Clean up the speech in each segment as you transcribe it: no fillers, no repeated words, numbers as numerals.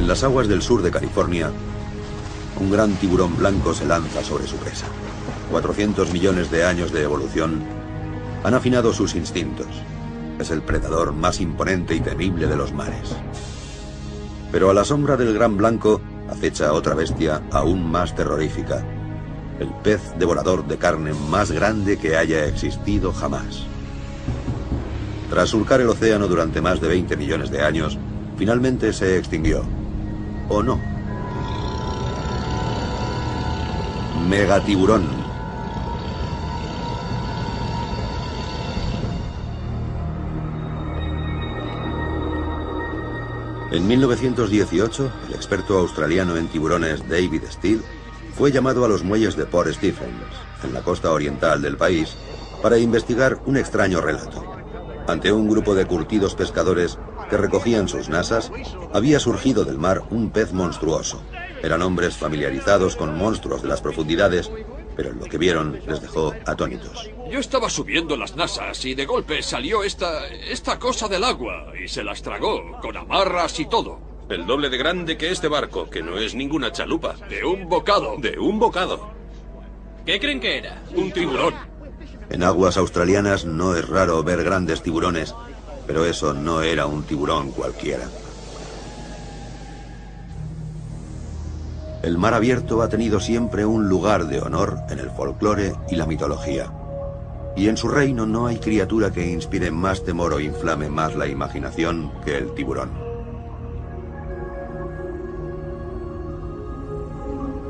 En las aguas del sur de California, un gran tiburón blanco se lanza sobre su presa. 400 millones de años de evolución han afinado sus instintos. Es el predador más imponente y temible de los mares. Pero a la sombra del gran blanco acecha otra bestia aún más terrorífica. El pez devorador de carne más grande que haya existido jamás. Tras surcar el océano durante más de 20 millones de años, finalmente se extinguió. ¿O no? Megatiburón. En 1918, el experto australiano en tiburones David Steele fue llamado a los muelles de Port Stephens, en la costa oriental del país, para investigar un extraño relato. Ante un grupo de curtidos pescadores que recogían sus nasas, había surgido del mar un pez monstruoso. Eran hombres familiarizados con monstruos de las profundidades, pero lo que vieron les dejó atónitos. Yo estaba subiendo las nasas y de golpe salió esta cosa del agua y se las tragó, con amarras y todo. El doble de grande que este barco, que no es ninguna chalupa. De un bocado. De un bocado. ¿Qué creen que era? Un tiburón. En aguas australianas no es raro ver grandes tiburones, pero eso no era un tiburón cualquiera. El mar abierto ha tenido siempre un lugar de honor en el folclore y la mitología. Y en su reino no hay criatura que inspire más temor o inflame más la imaginación que el tiburón.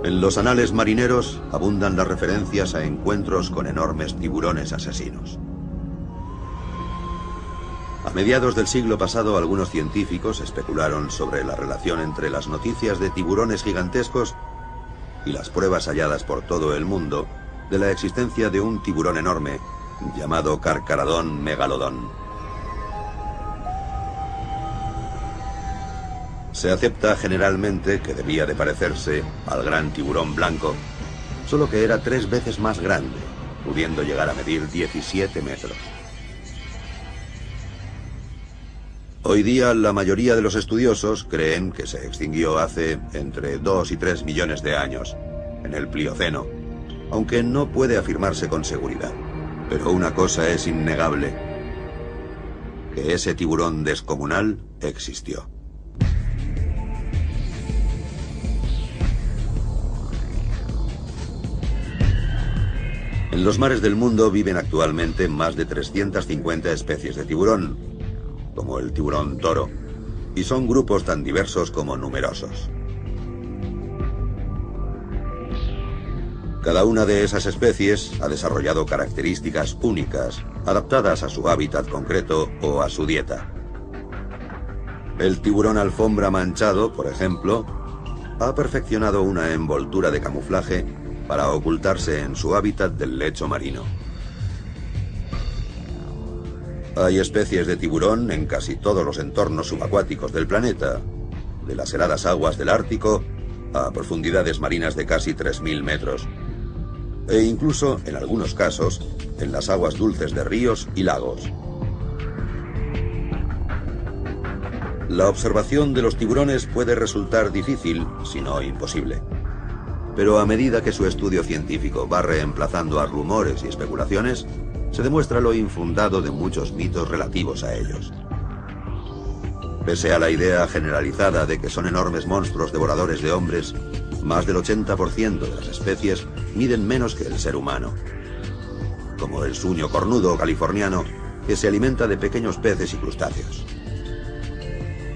En los anales marineros abundan las referencias a encuentros con enormes tiburones asesinos. A mediados del siglo pasado, algunos científicos especularon sobre la relación entre las noticias de tiburones gigantescos y las pruebas halladas por todo el mundo de la existencia de un tiburón enorme llamado Carcharodon megalodon. Se acepta generalmente que debía de parecerse al gran tiburón blanco, solo que era 3 veces más grande, pudiendo llegar a medir 17 metros. Hoy día la mayoría de los estudiosos creen que se extinguió hace entre 2 y 3 millones de años, en el Plioceno, aunque no puede afirmarse con seguridad. Pero una cosa es innegable, que ese tiburón descomunal existió. En los mares del mundo viven actualmente más de 350 especies de tiburón, como el tiburón toro, y son grupos tan diversos como numerosos. Cada una de esas especies ha desarrollado características únicas, adaptadas a su hábitat concreto o a su dieta. El tiburón alfombra manchado, por ejemplo, ha perfeccionado una envoltura de camuflaje para ocultarse en su hábitat del lecho marino. Hay especies de tiburón en casi todos los entornos subacuáticos del planeta, de las heladas aguas del Ártico a profundidades marinas de casi 3000 metros, e incluso, en algunos casos, en las aguas dulces de ríos y lagos. La observación de los tiburones puede resultar difícil, si no imposible. Pero a medida que su estudio científico va reemplazando a rumores y especulaciones, se demuestra lo infundado de muchos mitos relativos a ellos. Pese a la idea generalizada de que son enormes monstruos devoradores de hombres, más del 80% de las especies miden menos que el ser humano, como el suño cornudo californiano, que se alimenta de pequeños peces y crustáceos.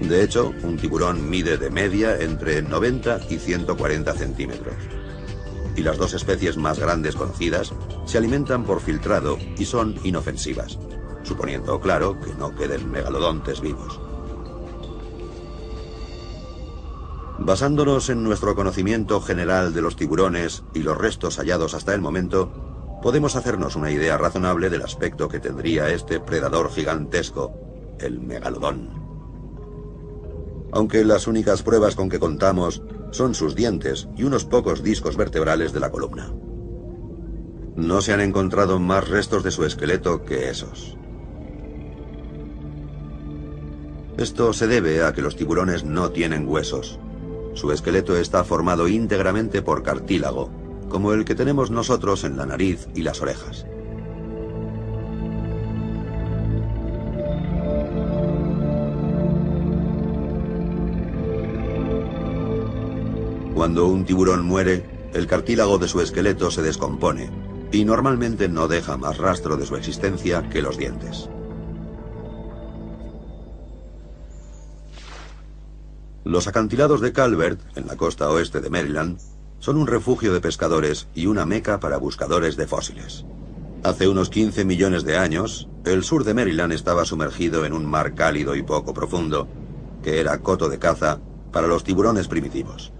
De hecho, un tiburón mide de media entre 90 y 140 centímetros. Y las dos especies más grandes conocidas se alimentan por filtrado y son inofensivas, suponiendo, claro, que no queden megalodontes vivos. Basándonos en nuestro conocimiento general de los tiburones y los restos hallados hasta el momento, podemos hacernos una idea razonable del aspecto que tendría este predador gigantesco, el megalodón. Aunque las únicas pruebas con que contamos son sus dientes y unos pocos discos vertebrales de la columna. No se han encontrado más restos de su esqueleto que esos. Esto se debe a que los tiburones no tienen huesos, Su esqueleto está formado íntegramente por cartílago, como el que tenemos nosotros en la nariz y las orejas. Cuando un tiburón muere, el cartílago de su esqueleto se descompone y normalmente no deja más rastro de su existencia que los dientes. Los acantilados de Calvert, en la costa oeste de Maryland, son un refugio de pescadores y una meca para buscadores de fósiles. Hace unos 15 millones de años, el sur de Maryland estaba sumergido en un mar cálido y poco profundo, que era coto de caza para los tiburones primitivos.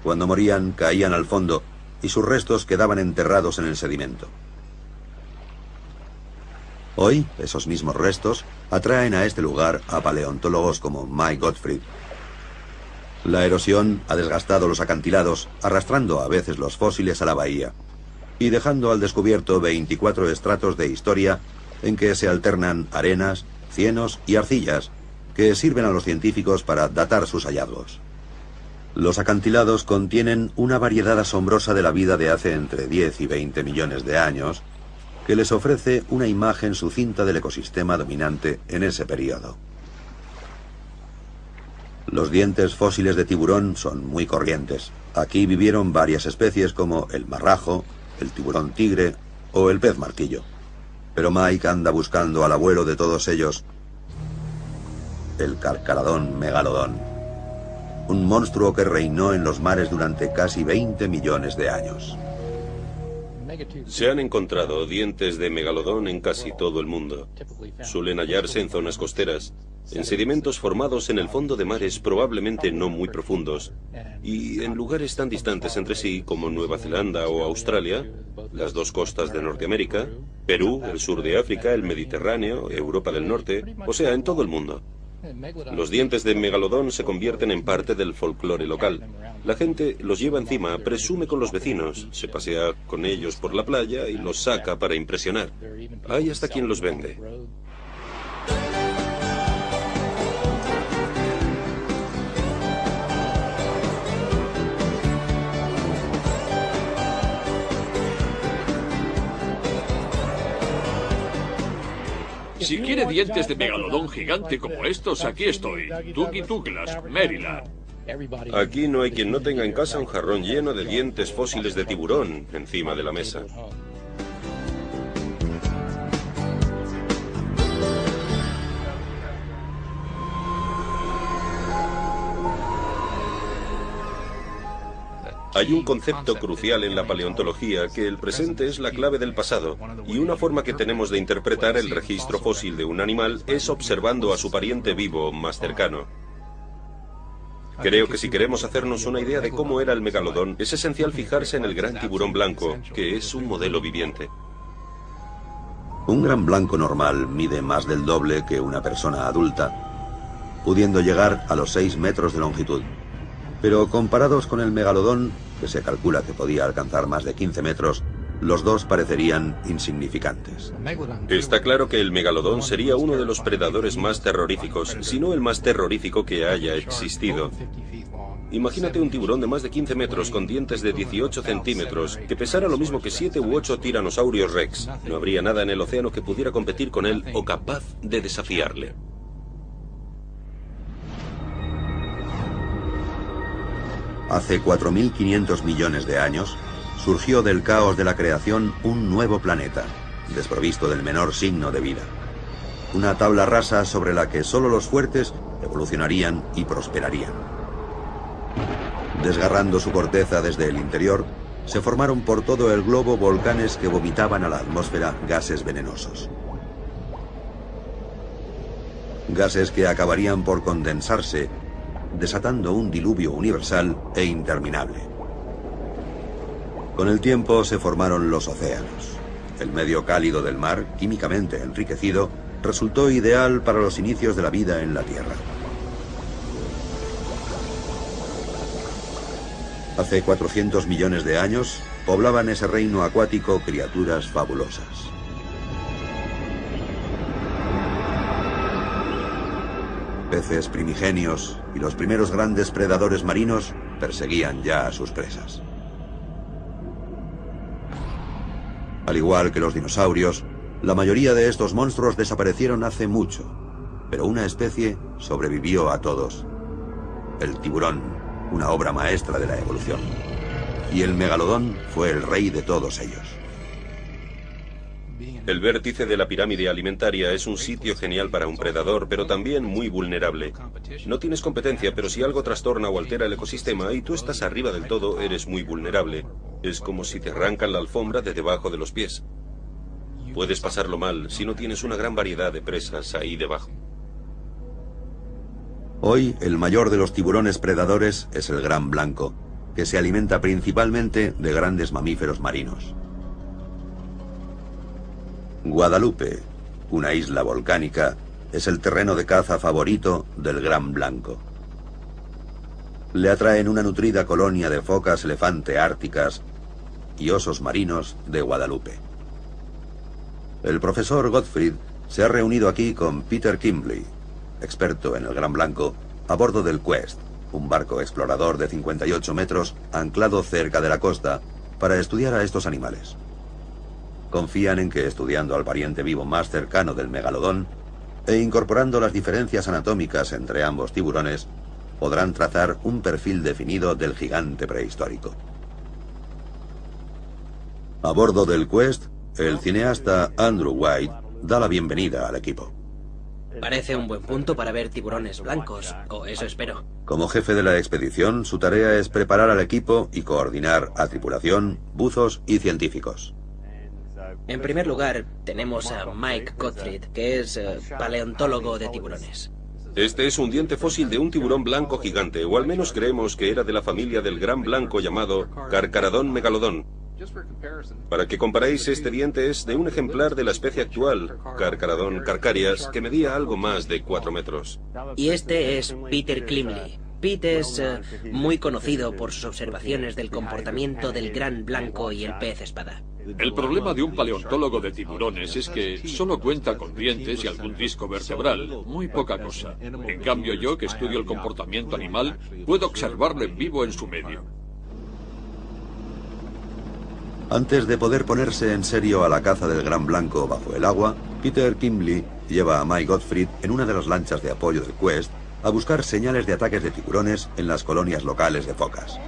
Cuando morían, caían al fondo y sus restos quedaban enterrados en el sedimento. Hoy, esos mismos restos atraen a este lugar a paleontólogos como Mike Gottfried. La erosión ha desgastado los acantilados, arrastrando a veces los fósiles a la bahía y dejando al descubierto 24 estratos de historia en que se alternan arenas, cienos y arcillas que sirven a los científicos para datar sus hallazgos. Los acantilados contienen una variedad asombrosa de la vida de hace entre 10 y 20 millones de años, que les ofrece una imagen sucinta del ecosistema dominante en ese periodo. Los dientes fósiles de tiburón son muy corrientes. Aquí vivieron varias especies como el marrajo, el tiburón tigre o el pez martillo. Pero Mike anda buscando al abuelo de todos ellos, el carcaradón megalodón. Un monstruo que reinó en los mares durante casi 20 millones de años. Se han encontrado dientes de megalodón en casi todo el mundo. Suelen hallarse en zonas costeras, en sedimentos formados en el fondo de mares probablemente no muy profundos, y en lugares tan distantes entre sí como Nueva Zelanda o Australia, las dos costas de Norteamérica, Perú, el sur de África, el Mediterráneo, Europa del Norte, o sea, en todo el mundo. Los dientes de megalodón se convierten en parte del folclore local. La gente los lleva encima, presume con los vecinos, se pasea con ellos por la playa y los saca para impresionar. Hay hasta quien los vende. Si quiere dientes de megalodón gigante como estos, aquí estoy. Tuki Douglas, Maryland. Aquí no hay quien no tenga en casa un jarrón lleno de dientes fósiles de tiburón encima de la mesa. Hay un concepto crucial en la paleontología, que el presente es la clave del pasado, y una forma que tenemos de interpretar el registro fósil de un animal es observando a su pariente vivo más cercano. Creo que si queremos hacernos una idea de cómo era el megalodón, es esencial fijarse en el gran tiburón blanco, que es un modelo viviente. Un gran blanco normal mide más del doble que una persona adulta, pudiendo llegar a los 6 metros de longitud. Pero comparados con el megalodón, que se calcula que podía alcanzar más de 15 metros, los dos parecerían insignificantes. Está claro que el megalodón sería uno de los predadores más terroríficos, si no el más terrorífico que haya existido. Imagínate un tiburón de más de 15 metros con dientes de 18 centímetros, que pesara lo mismo que 7 u 8 tiranosaurios rex. No habría nada en el océano que pudiera competir con él o capaz de desafiarle. Hace 4.500 millones de años, surgió del caos de la creación un nuevo planeta, desprovisto del menor signo de vida. Una tabla rasa sobre la que solo los fuertes evolucionarían y prosperarían. Desgarrando su corteza desde el interior, se formaron por todo el globo volcanes que vomitaban a la atmósfera gases venenosos. Gases que acabarían por condensarse, desatando un diluvio universal e interminable. Con el tiempo se formaron los océanos. El medio cálido del mar, químicamente enriquecido, resultó ideal para los inicios de la vida en la Tierra. Hace 400 millones de años, poblaban ese reino acuático criaturas fabulosas. peces primigenios y los primeros grandes predadores marinos perseguían ya a sus presas. Al igual que los dinosaurios, la mayoría de estos monstruos desaparecieron hace mucho, pero una especie sobrevivió a todos. El tiburón, una obra maestra de la evolución. Y el megalodón fue el rey de todos ellos. El vértice de la pirámide alimentaria es un sitio genial para un predador, pero también muy vulnerable. No tienes competencia, pero si algo trastorna o altera el ecosistema y tú estás arriba del todo, eres muy vulnerable. Es como si te arrancan la alfombra de debajo de los pies. Puedes pasarlo mal si no tienes una gran variedad de presas ahí debajo. Hoy, el mayor de los tiburones predadores es el gran blanco, que se alimenta principalmente de grandes mamíferos marinos. Guadalupe, una isla volcánica, es el terreno de caza favorito del gran blanco. Le atraen una nutrida colonia de focas elefante árticas y osos marinos de Guadalupe. El profesor Gottfried se ha reunido aquí con Peter Kimbley, experto en el gran blanco, a bordo del Quest, un barco explorador de 58 metros anclado cerca de la costa para estudiar a estos animales. Confían en que estudiando al pariente vivo más cercano del megalodón e incorporando las diferencias anatómicas entre ambos tiburones, podrán trazar un perfil definido del gigante prehistórico. A bordo del Quest, el cineasta Andrew White da la bienvenida al equipo. Parece un buen punto para ver tiburones blancos, o eso espero. Como jefe de la expedición, su tarea es preparar al equipo y coordinar a tripulación, buzos y científicos. En primer lugar, tenemos a Mike Gottfried, que es paleontólogo de tiburones. Este es un diente fósil de un tiburón blanco gigante, o al menos creemos que era de la familia del gran blanco llamado Carcharodon megalodon. Para que comparéis, este diente es de un ejemplar de la especie actual, Carcharodon carcharias, que medía algo más de 4 metros. Y este es Peter Kimbley. Pete es muy conocido por sus observaciones del comportamiento del gran blanco y el pez espada. El problema de un paleontólogo de tiburones es que solo cuenta con dientes y algún disco vertebral, muy poca cosa. En cambio, yo, que estudio el comportamiento animal, puedo observarlo en vivo en su medio. Antes de poder ponerse en serio a la caza del gran blanco bajo el agua, Peter Kimbley lleva a Mike Gottfried en una de las lanchas de apoyo del Quest a buscar señales de ataques de tiburones en las colonias locales de focas.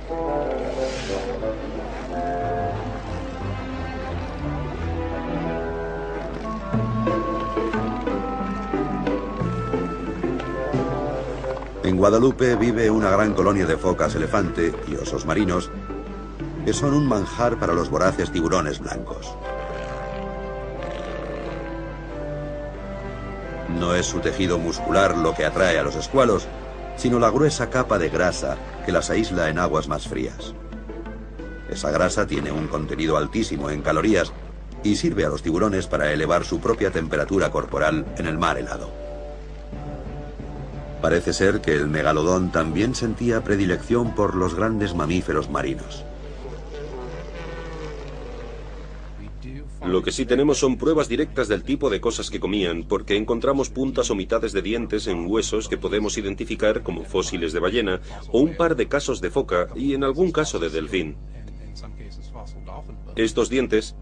En Guadalupe vive una gran colonia de focas elefante y osos marinos que son un manjar para los voraces tiburones blancos. No es su tejido muscular lo que atrae a los escualos, sino la gruesa capa de grasa que las aísla en aguas más frías. Esa grasa tiene un contenido altísimo en calorías y sirve a los tiburones para elevar su propia temperatura corporal en el mar helado. Parece ser que el megalodón también sentía predilección por los grandes mamíferos marinos. Lo que sí tenemos son pruebas directas del tipo de cosas que comían, porque encontramos puntas o mitades de dientes en huesos que podemos identificar como fósiles de ballena, o un par de casos de foca y en algún caso de delfín. Estos dientes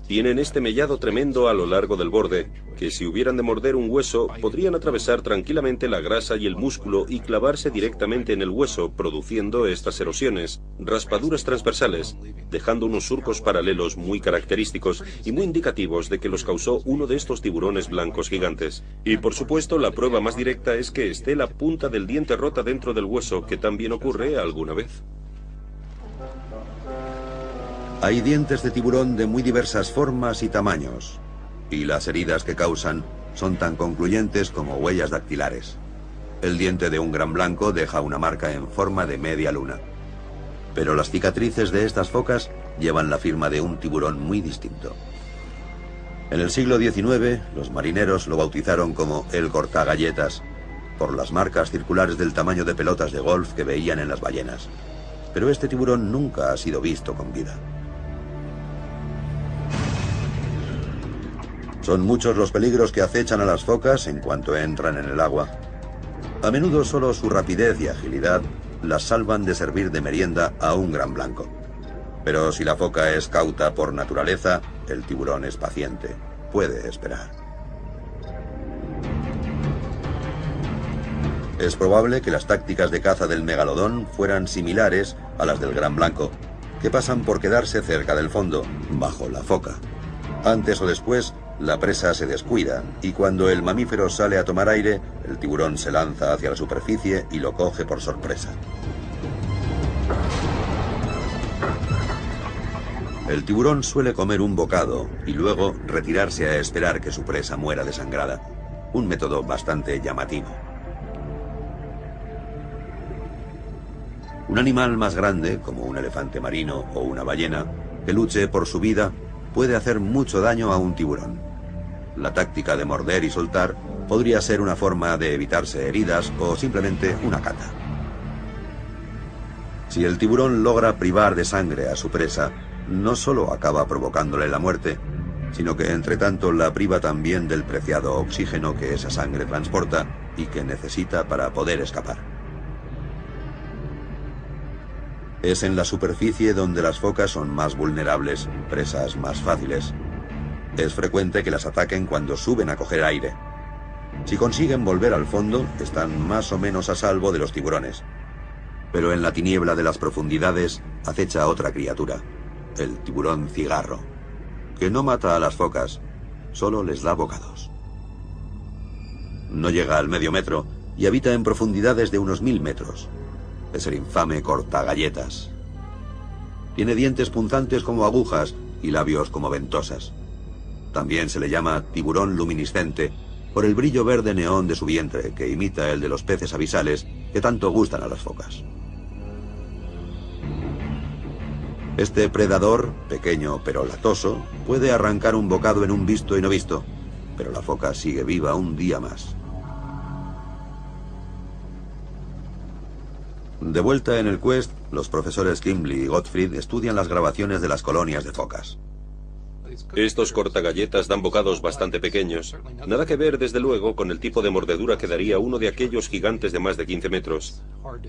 tienen este mellado tremendo a lo largo del borde, que si hubieran de morder un hueso, podrían atravesar tranquilamente la grasa y el músculo y clavarse directamente en el hueso, produciendo estas erosiones, raspaduras transversales, dejando unos surcos paralelos muy característicos y muy indicativos de que los causó uno de estos tiburones blancos gigantes. Y por supuesto, la prueba más directa es que esté la punta del diente rota dentro del hueso, que también ocurre alguna vez. Hay dientes de tiburón de muy diversas formas y tamaños, y las heridas que causan son tan concluyentes como huellas dactilares. El diente de un gran blanco deja una marca en forma de media luna, pero las cicatrices de estas focas llevan la firma de un tiburón muy distinto. En el siglo XIX, los marineros lo bautizaron como el cortagalletas, por las marcas circulares del tamaño de pelotas de golf que veían en las ballenas. Pero este tiburón nunca ha sido visto con vida. Son muchos los peligros que acechan a las focas en cuanto entran en el agua. A menudo solo su rapidez y agilidad las salvan de servir de merienda a un gran blanco. Pero si la foca es cauta por naturaleza, el tiburón es paciente. Puede esperar. Es probable que las tácticas de caza del megalodón fueran similares a las del gran blanco, que pasan por quedarse cerca del fondo, bajo la foca. Antes o después, la presa se descuida y cuando el mamífero sale a tomar aire, el tiburón se lanza hacia la superficie y lo coge por sorpresa. El tiburón suele comer un bocado y luego retirarse a esperar que su presa muera desangrada, un método bastante llamativo. Un animal más grande, como un elefante marino o una ballena, que luche por su vida, puede hacer mucho daño a un tiburón. La táctica de morder y soltar podría ser una forma de evitarse heridas o simplemente una cata. Si el tiburón logra privar de sangre a su presa, no solo acaba provocándole la muerte, sino que entre tanto la priva también del preciado oxígeno que esa sangre transporta y que necesita para poder escapar. Es en la superficie donde las focas son más vulnerables, presas más fáciles. Es frecuente que las ataquen cuando suben a coger aire. Si consiguen volver al fondo, están más o menos a salvo de los tiburones. Pero en la tiniebla de las profundidades acecha otra criatura, el tiburón cigarro, que no mata a las focas, solo les da bocados. No llega al medio metro y habita en profundidades de unos 1000 metros. Es el infame cortagalletas. Tiene dientes punzantes como agujas y labios como ventosas. También se le llama tiburón luminiscente por el brillo verde neón de su vientre, que imita el de los peces abisales que tanto gustan a las focas. Este predador, pequeño pero latoso, puede arrancar un bocado en un visto y no visto, pero la foca sigue viva un día más. De vuelta en el Quest, los profesores Kimbley y Gottfried estudian las grabaciones de las colonias de focas. Estos cortagalletas dan bocados bastante pequeños. Nada que ver, desde luego, con el tipo de mordedura que daría uno de aquellos gigantes de más de 15 metros.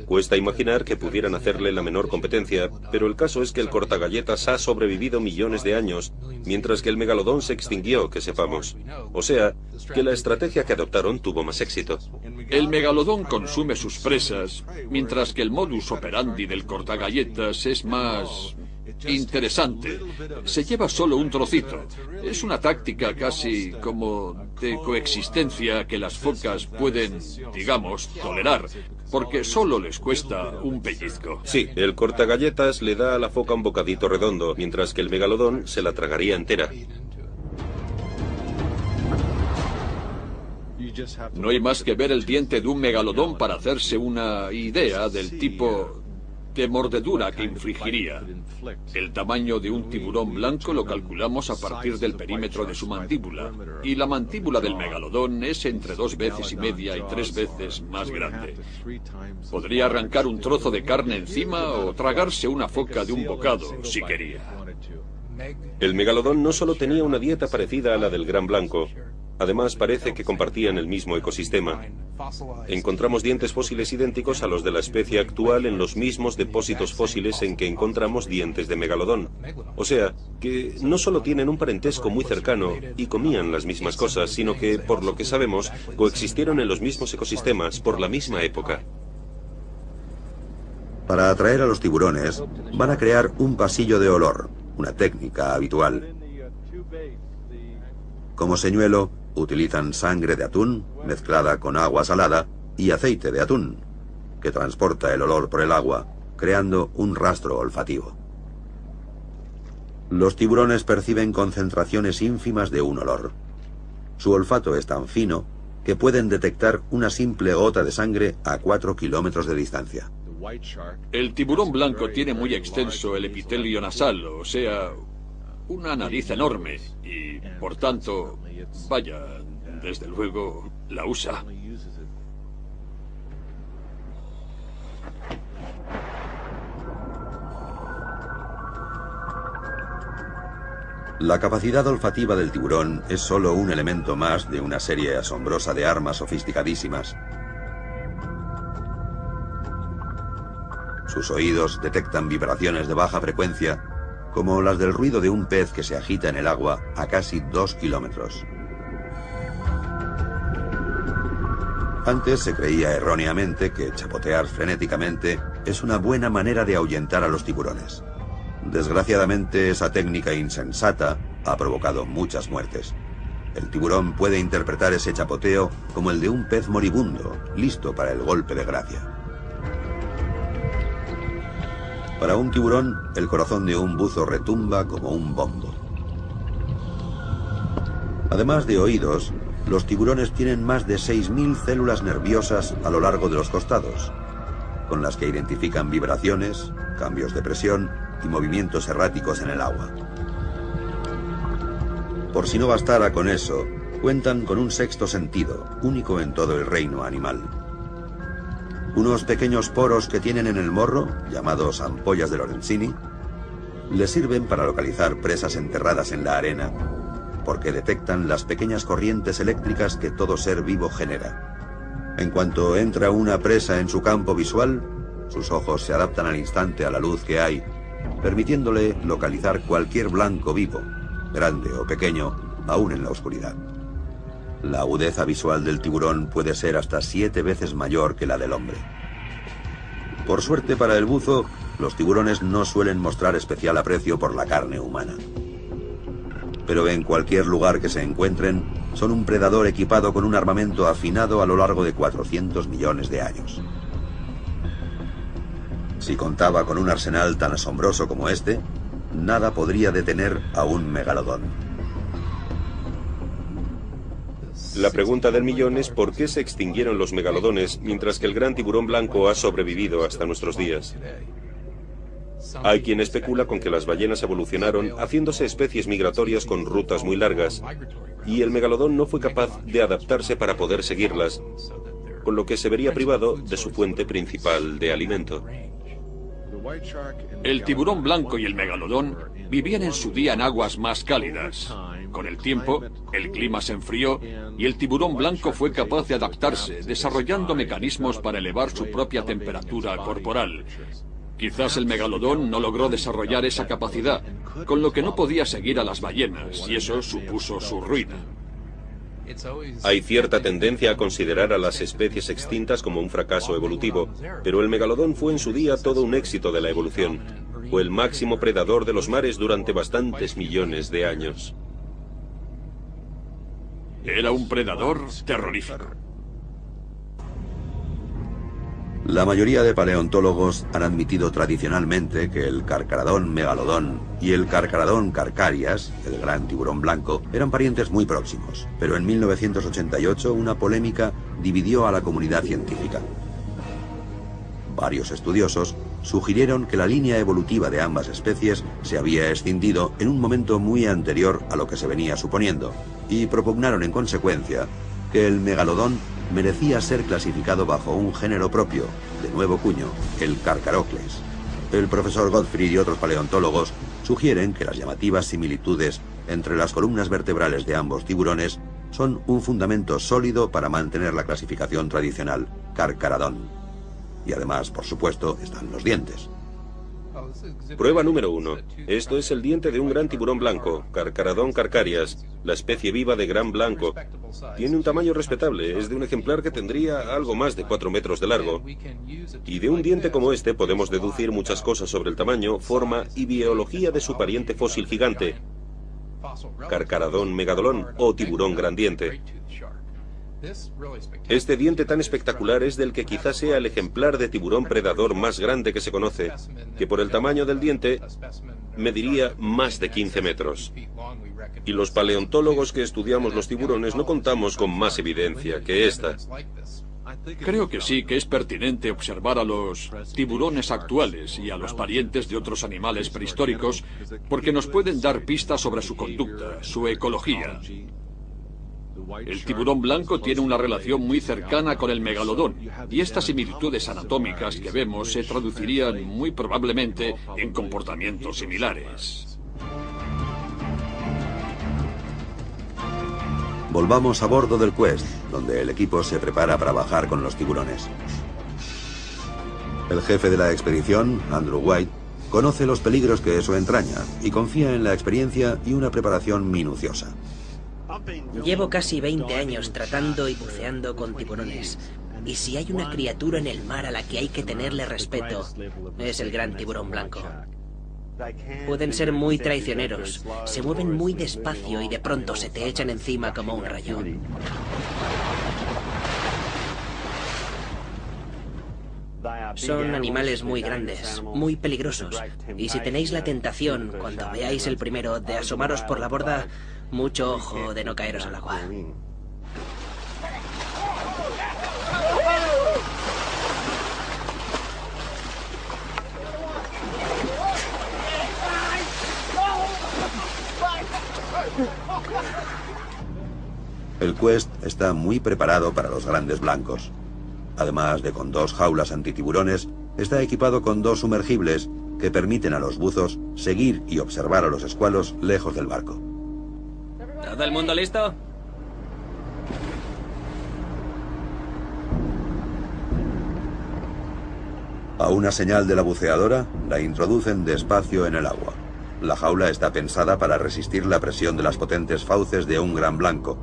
Cuesta imaginar que pudieran hacerle la menor competencia, pero el caso es que el cortagalletas ha sobrevivido millones de años, mientras que el megalodón se extinguió, que sepamos. O sea, que la estrategia que adoptaron tuvo más éxito. El megalodón consume sus presas, mientras que el modus operandi del cortagalletas es más interesante. Se lleva solo un trocito. Es una táctica casi como de coexistencia que las focas pueden, digamos, tolerar, porque solo les cuesta un pellizco. Sí, el cortagalletas le da a la foca un bocadito redondo, mientras que el megalodón se la tragaría entera. No hay más que ver el diente de un megalodón para hacerse una idea del tipo de mordedura que infligiría. El tamaño de un tiburón blanco lo calculamos a partir del perímetro de su mandíbula, y la mandíbula del megalodón es entre 2,5 veces y 3 veces más grande. Podría arrancar un trozo de carne encima o tragarse una foca de un bocado, si quería. El megalodón no solo tenía una dieta parecida a la del gran blanco, además parece que compartían el mismo ecosistema. Encontramos dientes fósiles idénticos a los de la especie actual en los mismos depósitos fósiles en que encontramos dientes de megalodón. O sea, que no solo tienen un parentesco muy cercano y comían las mismas cosas, sino que, por lo que sabemos, coexistieron en los mismos ecosistemas por la misma época. Para atraer a los tiburones, van a crear un pasillo de olor, una técnica habitual. Como señuelo, utilizan sangre de atún mezclada con agua salada y aceite de atún, que transporta el olor por el agua, creando un rastro olfativo. Los tiburones perciben concentraciones ínfimas de un olor. Su olfato es tan fino que pueden detectar una simple gota de sangre a 4 kilómetros de distancia. El tiburón blanco tiene muy extenso el epitelio nasal, o sea, una nariz enorme, y por tanto, vaya, desde luego, la usa. La capacidad olfativa del tiburón es solo un elemento más de una serie asombrosa de armas sofisticadísimas. Sus oídos detectan vibraciones de baja frecuencia, como las del ruido de un pez que se agita en el agua a casi 2 kilómetros. Antes se creía erróneamente que chapotear frenéticamente es una buena manera de ahuyentar a los tiburones. Desgraciadamente, esa técnica insensata ha provocado muchas muertes. El tiburón puede interpretar ese chapoteo como el de un pez moribundo, listo para el golpe de gracia. Para un tiburón, el corazón de un buzo retumba como un bombo. Además de oídos, los tiburones tienen más de 6.000 células nerviosas a lo largo de los costados, con las que identifican vibraciones, cambios de presión y movimientos erráticos en el agua. Por si no bastara con eso, cuentan con un sexto sentido, único en todo el reino animal. Unos pequeños poros que tienen en el morro, llamados ampollas de Lorenzini, les sirven para localizar presas enterradas en la arena, porque detectan las pequeñas corrientes eléctricas que todo ser vivo genera. En cuanto entra una presa en su campo visual, sus ojos se adaptan al instante a la luz que hay, permitiéndole localizar cualquier blanco vivo, grande o pequeño, aún en la oscuridad. La agudeza visual del tiburón puede ser hasta 7 veces mayor que la del hombre. Por suerte para el buzo, los tiburones no suelen mostrar especial aprecio por la carne humana. Pero en cualquier lugar que se encuentren, son un predador equipado con un armamento afinado a lo largo de 400 millones de años. Si contaba con un arsenal tan asombroso como este, nada podría detener a un megalodón. La pregunta del millón es por qué se extinguieron los megalodones mientras que el gran tiburón blanco ha sobrevivido hasta nuestros días. Hay quien especula con que las ballenas evolucionaron haciéndose especies migratorias con rutas muy largas, y el megalodón no fue capaz de adaptarse para poder seguirlas, con lo que se vería privado de su fuente principal de alimento. El tiburón blanco y el megalodón vivían en su día en aguas más cálidas. Con el tiempo, el clima se enfrió y el tiburón blanco fue capaz de adaptarse, desarrollando mecanismos para elevar su propia temperatura corporal. Quizás el megalodón no logró desarrollar esa capacidad, con lo que no podía seguir a las ballenas, y eso supuso su ruina. Hay cierta tendencia a considerar a las especies extintas como un fracaso evolutivo, pero el megalodón fue en su día todo un éxito de la evolución. Fue el máximo predador de los mares durante bastantes millones de años. Era un predador terrorífico. La mayoría de paleontólogos han admitido tradicionalmente que el carcaradón megalodón y el carcaradón carcarias, el gran tiburón blanco, eran parientes muy próximos. Pero en 1988 una polémica dividió a la comunidad científica. Varios estudiosos sugirieron que la línea evolutiva de ambas especies se había escindido en un momento muy anterior a lo que se venía suponiendo, y propugnaron en consecuencia que el megalodón merecía ser clasificado bajo un género propio, de nuevo cuño, el Carcarocles. El profesor Gottfried y otros paleontólogos sugieren que las llamativas similitudes entre las columnas vertebrales de ambos tiburones son un fundamento sólido para mantener la clasificación tradicional, Carcaradón. Y además, por supuesto, están los dientes. Prueba número 1. Esto es el diente de un gran tiburón blanco, Carcaradón carcarias, la especie viva de gran blanco. Tiene un tamaño respetable, es de un ejemplar que tendría algo más de 4 metros de largo. Y de un diente como este podemos deducir muchas cosas sobre el tamaño, forma y biología de su pariente fósil gigante, Carcaradón megalodón o tiburón grandiente. Este diente tan espectacular es del que quizás sea el ejemplar de tiburón predador más grande que se conoce, que por el tamaño del diente mediría más de 15 metros. Y los paleontólogos que estudiamos los tiburones no contamos con más evidencia que esta. Creo que sí que es pertinente observar a los tiburones actuales y a los parientes de otros animales prehistóricos porque nos pueden dar pistas sobre su conducta, su ecología. El tiburón blanco tiene una relación muy cercana con el megalodón, y estas similitudes anatómicas que vemos se traducirían muy probablemente en comportamientos similares. Volvamos a bordo del Quest, donde el equipo se prepara para bajar con los tiburones. El jefe de la expedición, Andrew White, conoce los peligros que eso entraña y confía en la experiencia y una preparación minuciosa. Llevo casi 20 años tratando y buceando con tiburones. Y si hay una criatura en el mar a la que hay que tenerle respeto, es el gran tiburón blanco. Pueden ser muy traicioneros, se mueven muy despacio y de pronto se te echan encima como un rayo. Son animales muy grandes, muy peligrosos, y si tenéis la tentación, cuando veáis el primero, de asomaros por la borda, mucho ojo de no caeros al agua. El Quest está muy preparado para los grandes blancos. Además de con 2 jaulas antitiburones, está equipado con 2 sumergibles que permiten a los buzos seguir y observar a los escualos lejos del barco. ¿Todo el mundo listo? A una señal de la buceadora, la introducen despacio en el agua. La jaula está pensada para resistir la presión de las potentes fauces de un gran blanco.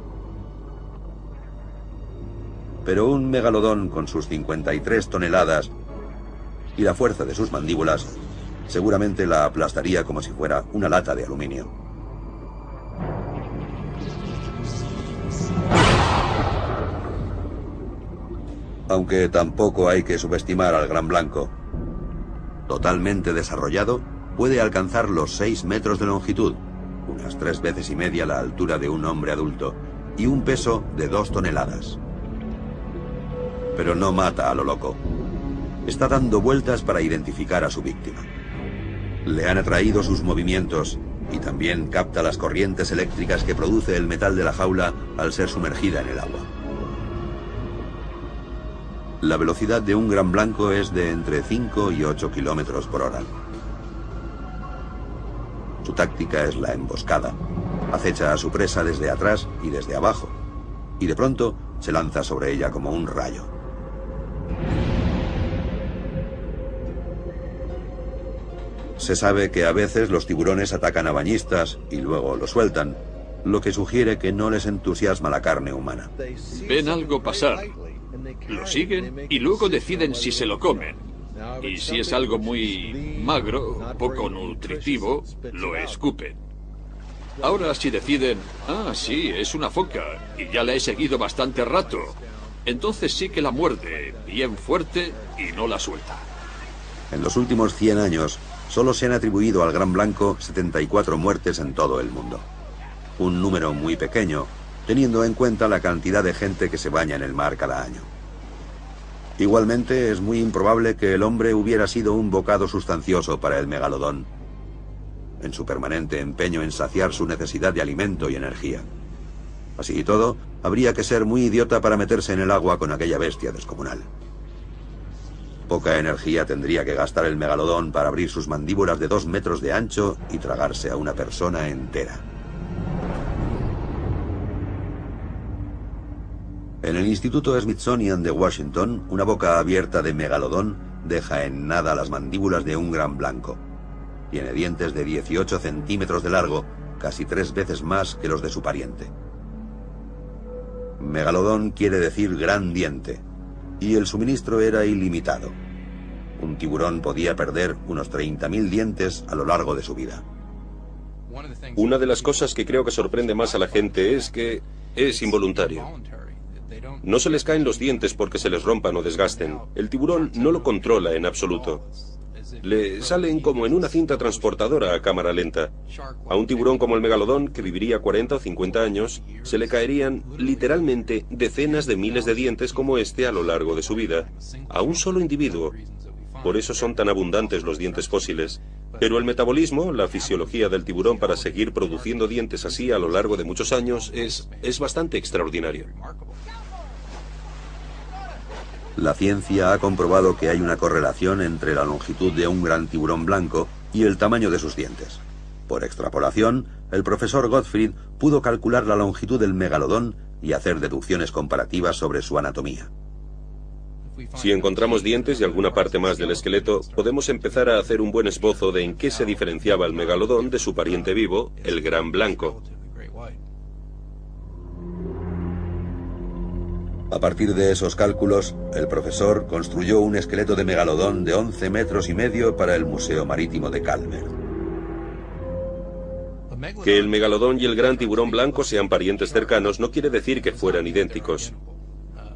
Pero un megalodón con sus 53 toneladas y la fuerza de sus mandíbulas seguramente la aplastaría como si fuera una lata de aluminio. Aunque tampoco hay que subestimar al gran blanco. Totalmente desarrollado, puede alcanzar los 6 metros de longitud, unas 3 veces y media la altura de un hombre adulto, y un peso de 2 toneladas. Pero no mata a lo loco. Está dando vueltas para identificar a su víctima. Le han atraído sus movimientos y también capta las corrientes eléctricas que produce el metal de la jaula al ser sumergida en el agua. La velocidad de un gran blanco es de entre 5 y 8 kilómetros por hora. Su táctica es la emboscada. Acecha a su presa desde atrás y desde abajo, y de pronto se lanza sobre ella como un rayo. Se sabe que a veces los tiburones atacan a bañistas y luego los sueltan, lo que sugiere que no les entusiasma la carne humana. Ven algo pasar, lo siguen y luego deciden si se lo comen. Y si es algo muy magro, poco nutritivo, lo escupen. Ahora si deciden, sí, es una foca y ya la he seguido bastante rato, entonces sí que la muerde bien fuerte y no la suelta. En los últimos 100 años, solo se han atribuido al gran blanco 74 muertes en todo el mundo. Un número muy pequeño, teniendo en cuenta la cantidad de gente que se baña en el mar cada año. Igualmente, es muy improbable que el hombre hubiera sido un bocado sustancioso para el megalodón, en su permanente empeño en saciar su necesidad de alimento y energía. Así y todo, habría que ser muy idiota para meterse en el agua con aquella bestia descomunal. Poca energía tendría que gastar el megalodón para abrir sus mandíbulas de 2 metros de ancho y tragarse a una persona entera. En el Instituto Smithsonian de Washington, una boca abierta de megalodón deja en nada las mandíbulas de un gran blanco. Tiene dientes de 18 centímetros de largo, casi 3 veces más que los de su pariente. Megalodón quiere decir gran diente, y el suministro era ilimitado. Un tiburón podía perder unos 30.000 dientes a lo largo de su vida. Una de las cosas que creo que sorprende más a la gente es que es involuntario. No se les caen los dientes porque se les rompan o desgasten. El tiburón no lo controla en absoluto. Le salen como en una cinta transportadora a cámara lenta. A un tiburón como el megalodón, que viviría 40 o 50 años, se le caerían literalmente decenas de miles de dientes como este a lo largo de su vida, a un solo individuo. Por eso son tan abundantes los dientes fósiles. Pero el metabolismo, la fisiología del tiburón para seguir produciendo dientes así a lo largo de muchos años, es bastante extraordinario. La ciencia ha comprobado que hay una correlación entre la longitud de un gran tiburón blanco y el tamaño de sus dientes. Por extrapolación, el profesor Gottfried pudo calcular la longitud del megalodón y hacer deducciones comparativas sobre su anatomía. Si encontramos dientes y alguna parte más del esqueleto, podemos empezar a hacer un buen esbozo de en qué se diferenciaba el megalodón de su pariente vivo, el gran blanco. A partir de esos cálculos, el profesor construyó un esqueleto de megalodón de 11 metros y medio para el Museo Marítimo de Calvert. Que el megalodón y el gran tiburón blanco sean parientes cercanos no quiere decir que fueran idénticos.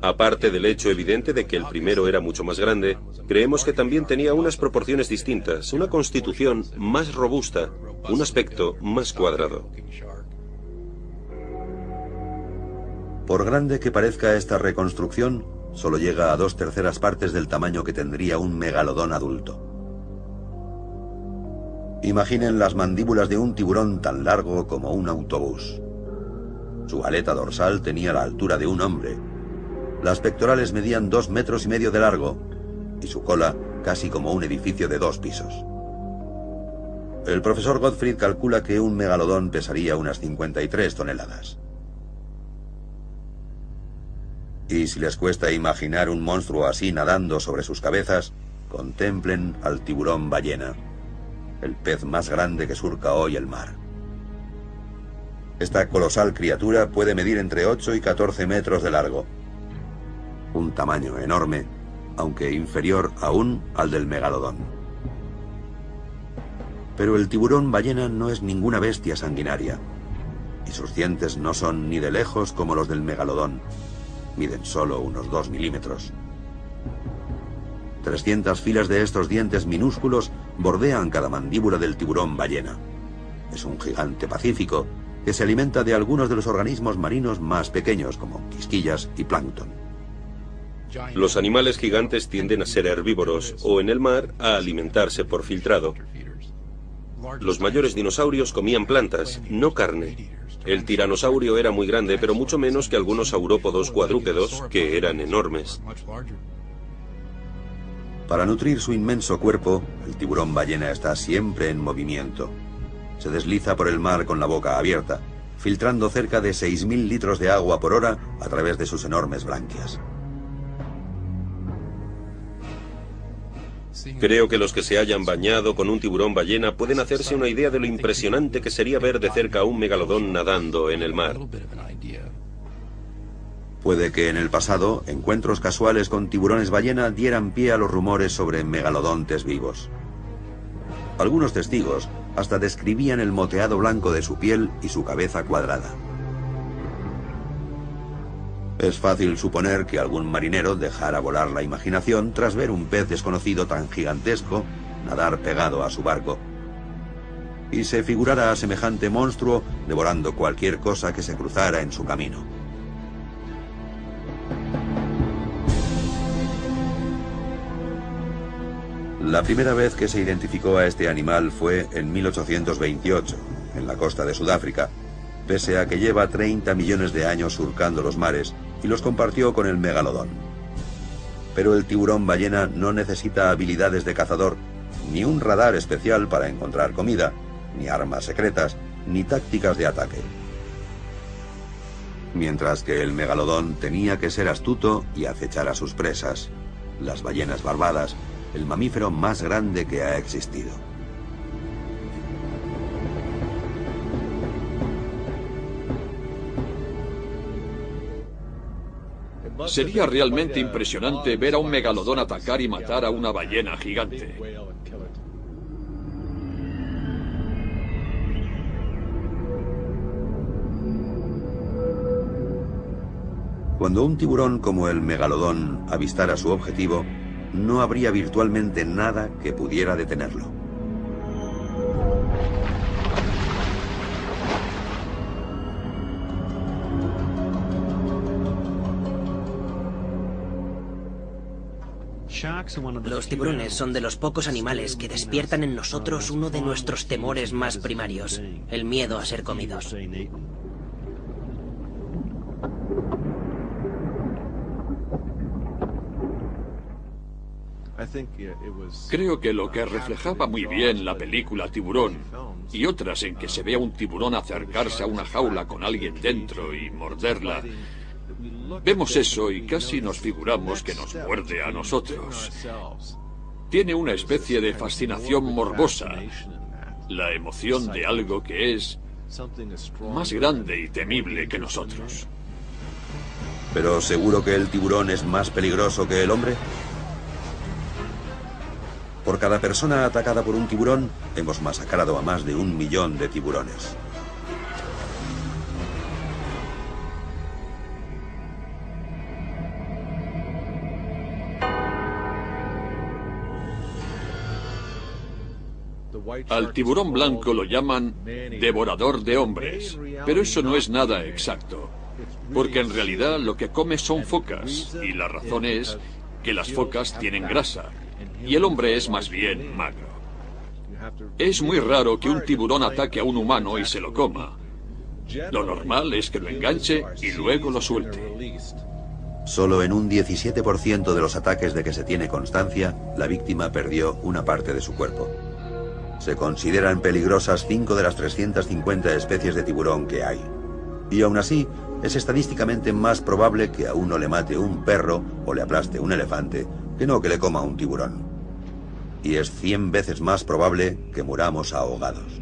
Aparte del hecho evidente de que el primero era mucho más grande, creemos que también tenía unas proporciones distintas, una constitución más robusta, un aspecto más cuadrado. Por grande que parezca esta reconstrucción, solo llega a 2/3 partes del tamaño que tendría un megalodón adulto. Imaginen las mandíbulas de un tiburón tan largo como un autobús. Su aleta dorsal tenía la altura de un hombre. Las pectorales medían 2,5 metros de largo y su cola casi como un edificio de 2 pisos. El profesor Gottfried calcula que un megalodón pesaría unas 53 toneladas. Y si les cuesta imaginar un monstruo así nadando sobre sus cabezas, contemplen al tiburón ballena, el pez más grande que surca hoy el mar. Esta colosal criatura puede medir entre 8 y 14 metros de largo. Un tamaño enorme, aunque inferior aún al del megalodón. Pero el tiburón ballena no es ninguna bestia sanguinaria, y sus dientes no son ni de lejos como los del megalodón. Miden solo unos 2 milímetros. 300 filas de estos dientes minúsculos bordean cada mandíbula del tiburón ballena. Es un gigante pacífico que se alimenta de algunos de los organismos marinos más pequeños, como quisquillas y plancton. Los animales gigantes tienden a ser herbívoros o en el mar a alimentarse por filtrado. Los mayores dinosaurios comían plantas, no carne. El tiranosaurio era muy grande, pero mucho menos que algunos saurópodos cuadrúpedos, que eran enormes. Para nutrir su inmenso cuerpo, el tiburón ballena está siempre en movimiento. Se desliza por el mar con la boca abierta, filtrando cerca de 6.000 litros de agua por hora a través de sus enormes branquias. Creo que los que se hayan bañado con un tiburón ballena pueden hacerse una idea de lo impresionante que sería ver de cerca a un megalodón nadando en el mar. Puede que en el pasado encuentros casuales con tiburones ballena dieran pie a los rumores sobre megalodontes vivos. Algunos testigos hasta describían el moteado blanco de su piel y su cabeza cuadrada. Es fácil suponer que algún marinero dejara volar la imaginación tras ver un pez desconocido tan gigantesco nadar pegado a su barco, y se figurara a semejante monstruo devorando cualquier cosa que se cruzara en su camino. La primera vez que se identificó a este animal fue en 1828, en la costa de Sudáfrica, pese a que lleva 30 millones de años surcando los mares y los compartió con el megalodón. Pero el tiburón ballena no necesita habilidades de cazador, ni un radar especial para encontrar comida, ni armas secretas, ni tácticas de ataque. Mientras que el megalodón tenía que ser astuto y acechar a sus presas, las ballenas barbadas, el mamífero más grande que ha existido. Sería realmente impresionante ver a un megalodón atacar y matar a una ballena gigante. Cuando un tiburón como el megalodón avistara su objetivo, no habría virtualmente nada que pudiera detenerlo. Los tiburones son de los pocos animales que despiertan en nosotros uno de nuestros temores más primarios, el miedo a ser comidos. Creo que lo que reflejaba muy bien la película Tiburón y otras en que se ve a un tiburón acercarse a una jaula con alguien dentro y morderla, Vemos eso y casi nos figuramos que nos muerde a nosotros. Tiene una especie de fascinación morbosa, la emoción de algo que es más grande y temible que nosotros. ¿Pero seguro que el tiburón es más peligroso que el hombre? Por cada persona atacada por un tiburón, hemos masacrado a más de 1 millón de tiburones. Al tiburón blanco lo llaman devorador de hombres, pero eso no es nada exacto, porque en realidad lo que come son focas, y la razón es que las focas tienen grasa, y el hombre es más bien magro. Es muy raro que un tiburón ataque a un humano y se lo coma. Lo normal es que lo enganche y luego lo suelte. Solo en un 17% de los ataques de que se tiene constancia, la víctima perdió una parte de su cuerpo. Se consideran peligrosas 5 de las 350 especies de tiburón que hay. Y aún así, es estadísticamente más probable que a uno le mate un perro o le aplaste un elefante que no que le coma un tiburón. Y es 100 veces más probable que muramos ahogados.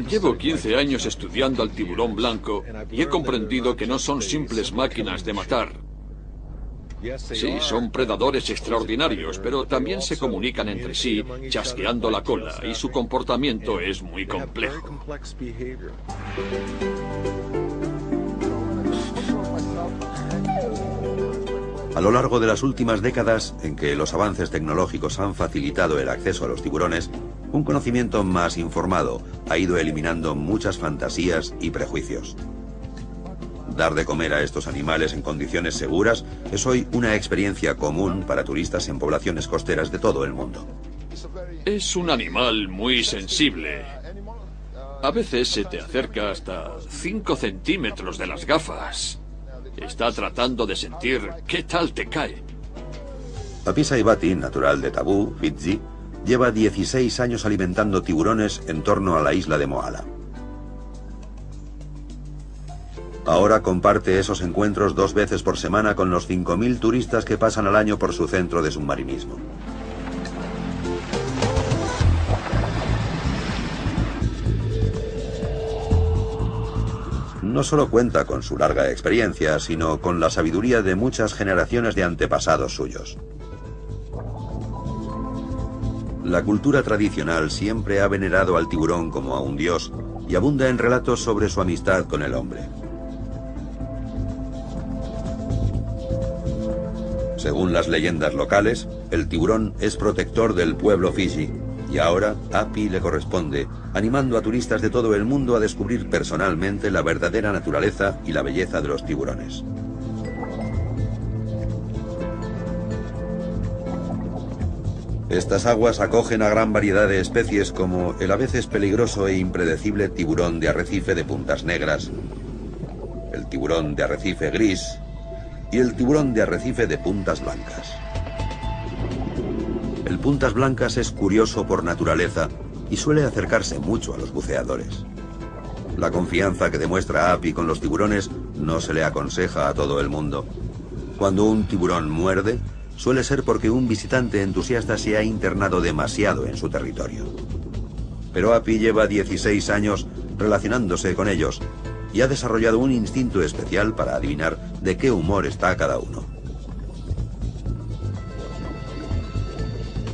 Llevo 15 años estudiando al tiburón blanco y he comprendido que no son simples máquinas de matar. Sí, son predadores extraordinarios, pero también se comunican entre sí chasqueando la cola y su comportamiento es muy complejo. A lo largo de las últimas décadas, en que los avances tecnológicos han facilitado el acceso a los tiburones, un conocimiento más informado ha ido eliminando muchas fantasías y prejuicios. Dar de comer a estos animales en condiciones seguras es hoy una experiencia común para turistas en poblaciones costeras de todo el mundo. Es un animal muy sensible. A veces se te acerca hasta 5 centímetros de las gafas. Está tratando de sentir qué tal te cae. Api Saibati, natural de Tabú, Fiji, lleva 16 años alimentando tiburones en torno a la isla de Moala. Ahora comparte esos encuentros 2 veces por semana con los 5.000 turistas que pasan al año por su centro de submarinismo. No solo cuenta con su larga experiencia, sino con la sabiduría de muchas generaciones de antepasados suyos. La cultura tradicional siempre ha venerado al tiburón como a un dios y abunda en relatos sobre su amistad con el hombre. Según las leyendas locales, el tiburón es protector del pueblo Fiji, y ahora Api le corresponde, animando a turistas de todo el mundo a descubrir personalmente la verdadera naturaleza y la belleza de los tiburones. Estas aguas acogen a gran variedad de especies como el a veces peligroso e impredecible tiburón de arrecife de puntas negras, el tiburón de arrecife gris y el tiburón de arrecife de puntas blancas. El puntas blancas es curioso por naturaleza y suele acercarse mucho a los buceadores. La confianza que demuestra Api con los tiburones no se le aconseja a todo el mundo. Cuando un tiburón muerde, suele ser porque un visitante entusiasta se ha internado demasiado en su territorio. Pero Api lleva 16 años relacionándose con ellos y ha desarrollado un instinto especial para adivinar de qué humor está cada uno.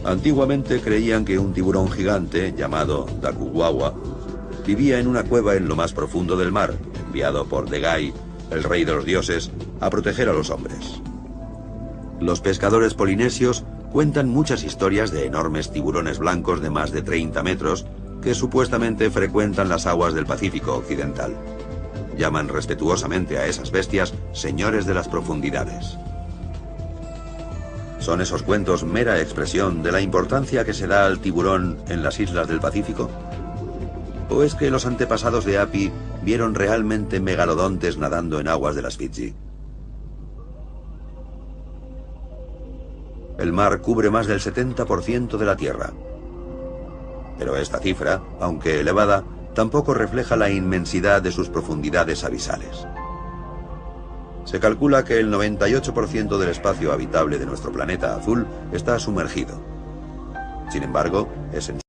Antiguamente creían que un tiburón gigante, llamado Dakuwawa, vivía en una cueva en lo más profundo del mar, enviado por Degai, el rey de los dioses, a proteger a los hombres. Los pescadores polinesios cuentan muchas historias de enormes tiburones blancos de más de 30 metros que supuestamente frecuentan las aguas del Pacífico Occidental. Llaman respetuosamente a esas bestias señores de las profundidades. ¿Son esos cuentos mera expresión de la importancia que se da al tiburón en las islas del Pacífico? ¿O es que los antepasados de Api vieron realmente megalodontes nadando en aguas de las Fiji? El mar cubre más del 70% de la Tierra. Pero esta cifra, aunque elevada, tampoco refleja la inmensidad de sus profundidades abisales. Se calcula que el 98% del espacio habitable de nuestro planeta azul está sumergido. Sin embargo, es en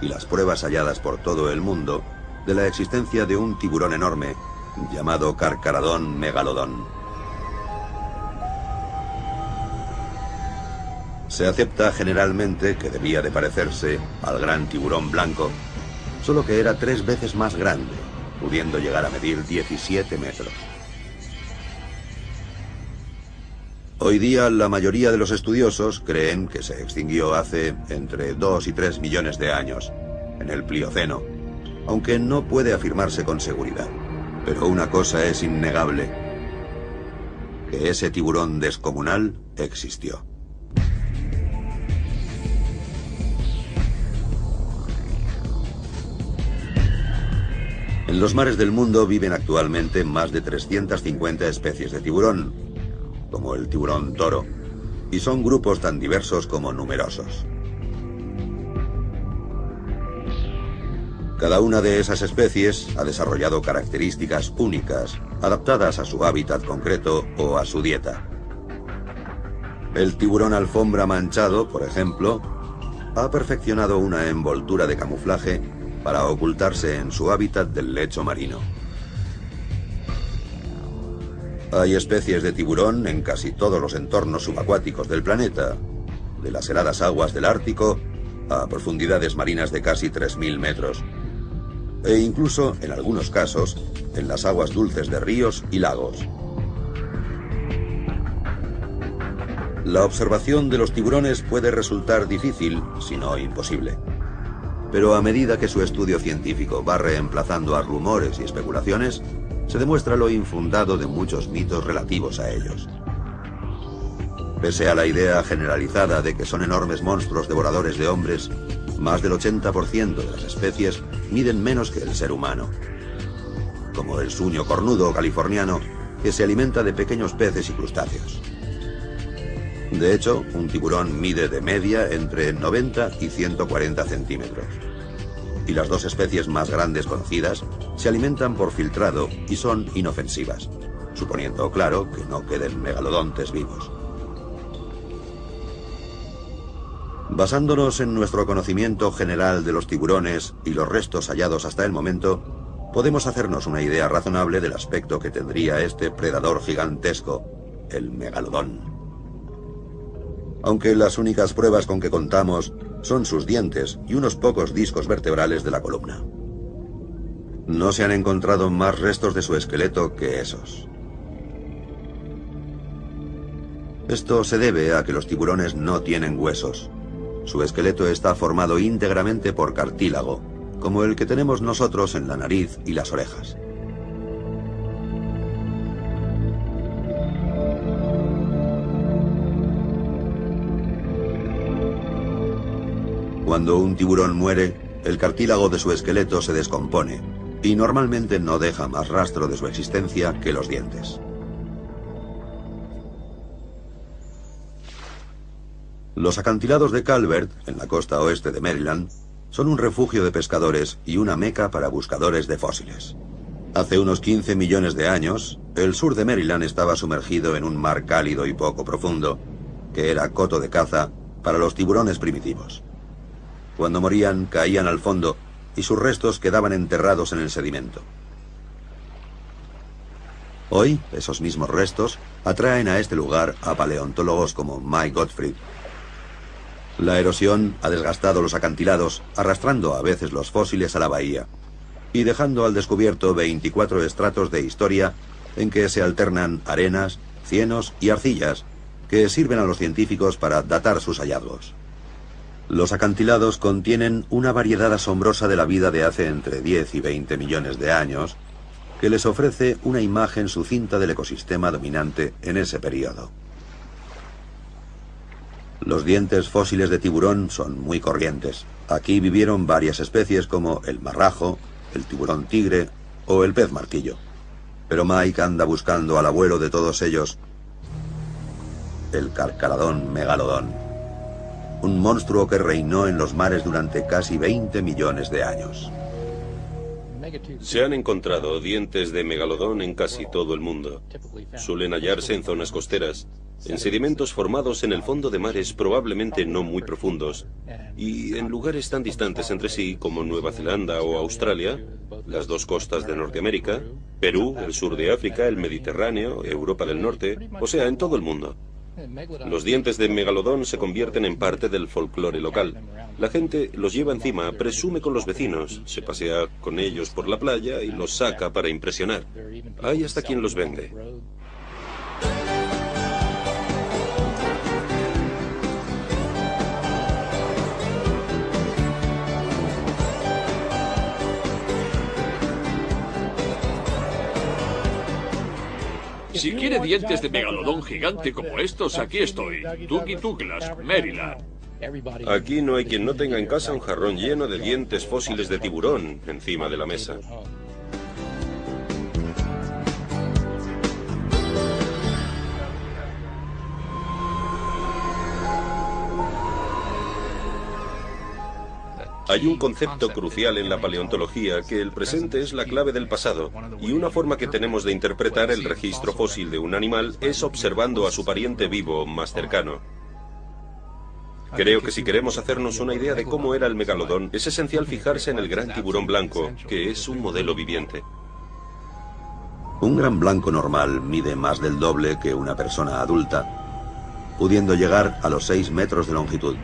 y las pruebas halladas por todo el mundo de la existencia de un tiburón enorme llamado Carcharodon megalodon. Se acepta generalmente que debía de parecerse al gran tiburón blanco, solo que era 3 veces más grande, pudiendo llegar a medir 17 metros. Hoy día la mayoría de los estudiosos creen que se extinguió hace entre 2 y 3 millones de años, en el Plioceno, aunque no puede afirmarse con seguridad. Pero una cosa es innegable, que ese tiburón descomunal existió. En los mares del mundo viven actualmente más de 350 especies de tiburón, como el tiburón toro, y son grupos tan diversos como numerosos. Cada una de esas especies ha desarrollado características únicas, adaptadas a su hábitat concreto o a su dieta. El tiburón alfombra manchado, por ejemplo, ha perfeccionado una envoltura de camuflaje para ocultarse en su hábitat del lecho marino. Hay especies de tiburón en casi todos los entornos subacuáticos del planeta, de las heladas aguas del Ártico a profundidades marinas de casi 3000 metros, e incluso, en algunos casos, en las aguas dulces de ríos y lagos. La observación de los tiburones puede resultar difícil, si no imposible. Pero a medida que su estudio científico va reemplazando a rumores y especulaciones, se demuestra lo infundado de muchos mitos relativos a ellos. Pese a la idea generalizada de que son enormes monstruos devoradores de hombres, más del 80% de las especies miden menos que el ser humano, como el suño cornudo californiano, que se alimenta de pequeños peces y crustáceos. De hecho, un tiburón mide de media entre 90 y 140 centímetros. Y las dos especies más grandes conocidas se alimentan por filtrado y son inofensivas, suponiendo, claro, que no queden megalodontes vivos. Basándonos en nuestro conocimiento general de los tiburones y los restos hallados hasta el momento, podemos hacernos una idea razonable del aspecto que tendría este predador gigantesco, el megalodón. Aunque las únicas pruebas con que contamos son sus dientes y unos pocos discos vertebrales de la columna. No se han encontrado más restos de su esqueleto que esos. Esto se debe a que los tiburones no tienen huesos. Su esqueleto está formado íntegramente por cartílago, como el que tenemos nosotros en la nariz y las orejas. Cuando un tiburón muere, el cartílago de su esqueleto se descompone y normalmente no deja más rastro de su existencia que los dientes. Los acantilados de Calvert, en la costa oeste de Maryland, son un refugio de pescadores y una meca para buscadores de fósiles. Hace unos 15 millones de años, el sur de Maryland estaba sumergido en un mar cálido y poco profundo, que era coto de caza para los tiburones primitivos. Cuando morían, caían al fondo y sus restos quedaban enterrados en el sedimento. Hoy, esos mismos restos atraen a este lugar a paleontólogos como Mike Gottfried. La erosión ha desgastado los acantilados, arrastrando a veces los fósiles a la bahía y dejando al descubierto 24 estratos de historia en que se alternan arenas, cienos y arcillas que sirven a los científicos para datar sus hallazgos. Los acantilados contienen una variedad asombrosa de la vida de hace entre 10 y 20 millones de años, que les ofrece una imagen sucinta del ecosistema dominante en ese periodo. Los dientes fósiles de tiburón son muy corrientes. Aquí vivieron varias especies como el marrajo, el tiburón tigre o el pez martillo. Pero Mike anda buscando al abuelo de todos ellos, el Carcharodon megalodon. Un monstruo que reinó en los mares durante casi 20 millones de años. Se han encontrado dientes de megalodón en casi todo el mundo. Suelen hallarse en zonas costeras, en sedimentos formados en el fondo de mares probablemente no muy profundos, y en lugares tan distantes entre sí como Nueva Zelanda o Australia, las dos costas de Norteamérica, Perú, el sur de África, el Mediterráneo, Europa del Norte, o sea, en todo el mundo. Los dientes de megalodón se convierten en parte del folclore local. La gente los lleva encima, presume con los vecinos, se pasea con ellos por la playa y los saca para impresionar. Hay hasta quien los vende. Si quiere dientes de megalodón gigante como estos, aquí estoy. Tuki Douglas, Maryland. Aquí no hay quien no tenga en casa un jarrón lleno de dientes fósiles de tiburón encima de la mesa. Hay un concepto crucial en la paleontología, que el presente es la clave del pasado, y una forma que tenemos de interpretar el registro fósil de un animal es observando a su pariente vivo más cercano. Creo que si queremos hacernos una idea de cómo era el megalodón, es esencial fijarse en el gran tiburón blanco, que es un modelo viviente. Un gran blanco normal mide más del doble que una persona adulta, pudiendo llegar a los 6 metros de longitud.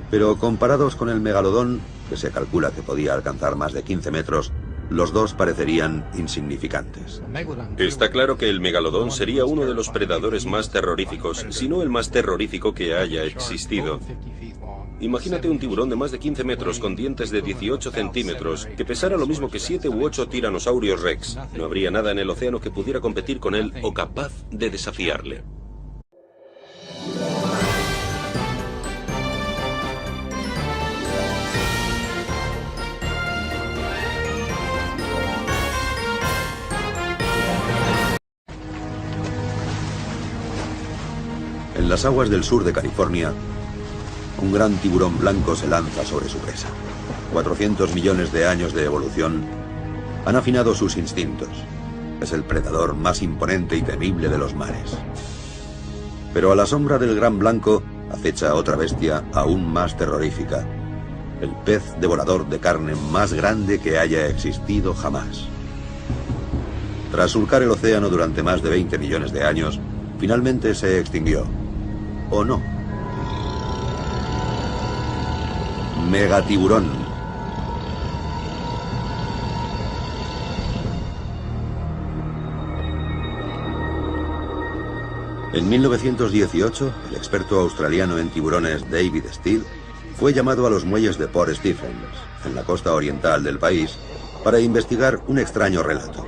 Pero comparados con el megalodón, que se calcula que podía alcanzar más de 15 metros, los dos parecerían insignificantes. Está claro que el megalodón sería uno de los predadores más terroríficos, si no el más terrorífico que haya existido. Imagínate un tiburón de más de 15 metros con dientes de 18 centímetros, que pesara lo mismo que 7 u 8 tiranosaurios rex. No habría nada en el océano que pudiera competir con él o capaz de desafiarle. En las aguas del sur de California, un gran tiburón blanco se lanza sobre su presa. 400 millones de años de evolución han afinado sus instintos. Es el predador más imponente y temible de los mares. Pero a la sombra del gran blanco acecha otra bestia aún más terrorífica. El pez devorador de carne más grande que haya existido jamás. Tras surcar el océano durante más de 20 millones de años, finalmente se extinguió. ¿O no? Megatiburón. En 1918, el experto australiano en tiburones David Steele fue llamado a los muelles de Port Stephens, en la costa oriental del país, para investigar un extraño relato.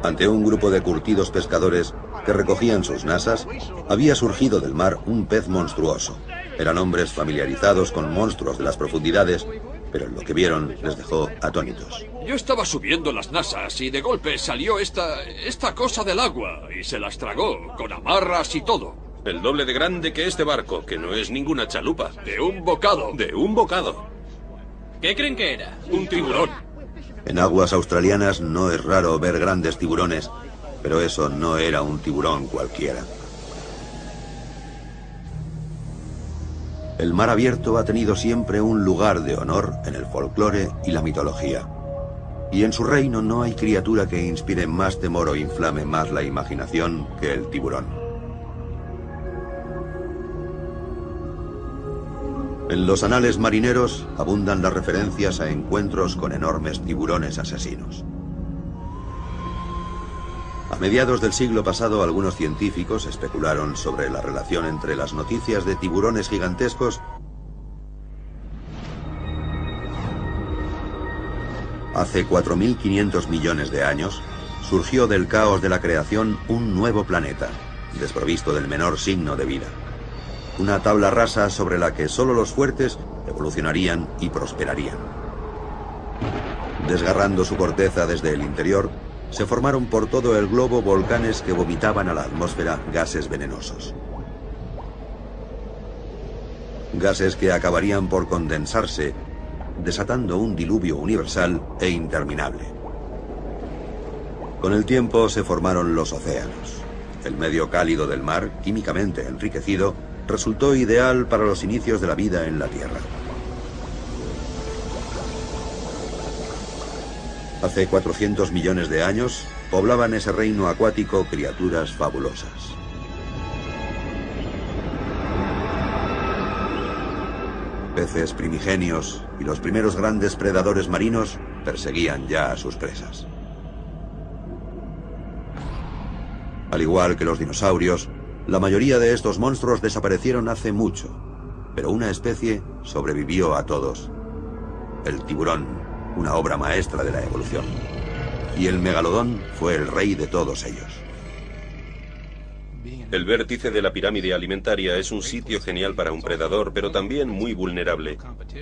Ante un grupo de curtidos pescadores que recogían sus nasas, había surgido del mar un pez monstruoso. Eran hombres familiarizados con monstruos de las profundidades, pero lo que vieron les dejó atónitos. Yo estaba subiendo las nasas y de golpe salió esta cosa del agua y se las tragó, con amarras y todo. El doble de grande que este barco, que no es ninguna chalupa. De un bocado. De un bocado. ¿Qué creen que era? Un tiburón. En aguas australianas no es raro ver grandes tiburones, pero eso no era un tiburón cualquiera. El mar abierto ha tenido siempre un lugar de honor en el folclore y la mitología. Y en su reino no hay criatura que inspire más temor o inflame más la imaginación que el tiburón. En los anales marineros abundan las referencias a encuentros con enormes tiburones asesinos. A mediados del siglo pasado, algunos científicos especularon sobre la relación entre las noticias de tiburones gigantescos. Hace 4.500 millones de años, surgió del caos de la creación un nuevo planeta, desprovisto del menor signo de vida. Una tabla rasa sobre la que solo los fuertes evolucionarían y prosperarían. Desgarrando su corteza desde el interior, se formaron por todo el globo volcanes que vomitaban a la atmósfera gases venenosos. Gases que acabarían por condensarse, desatando un diluvio universal e interminable. Con el tiempo se formaron los océanos, El medio cálido del mar, químicamente enriquecido, resultó ideal para los inicios de la vida en la Tierra. Hace 400 millones de años, poblaban ese reino acuático criaturas fabulosas. Peces primigenios y los primeros grandes predadores marinos perseguían ya a sus presas. Al igual que los dinosaurios, la mayoría de estos monstruos desaparecieron hace mucho, pero una especie sobrevivió a todos: el tiburón, una obra maestra de la evolución. Y el megalodón fue el rey de todos ellos. El vértice de la pirámide alimentaria es un sitio genial para un predador, pero también muy vulnerable.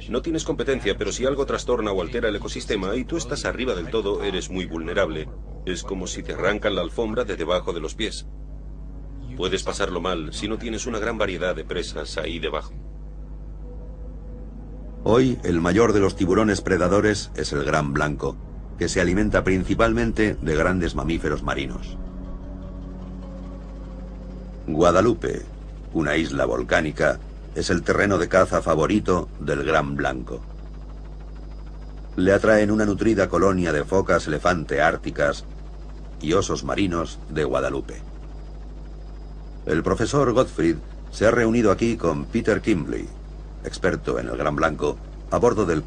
No tienes competencia, pero si algo trastorna o altera el ecosistema y tú estás arriba del todo, eres muy vulnerable. Es como si te arrancan la alfombra de debajo de los pies. Puedes pasarlo mal si no tienes una gran variedad de presas ahí debajo. Hoy, el mayor de los tiburones predadores es el gran blanco, que se alimenta principalmente de grandes mamíferos marinos. Guadalupe, una isla volcánica, es el terreno de caza favorito del gran blanco. Le atraen una nutrida colonia de focas elefante árticas y osos marinos de Guadalupe. El profesor Gottfried se ha reunido aquí con Peter Kimbley, experto en el gran blanco, a bordo del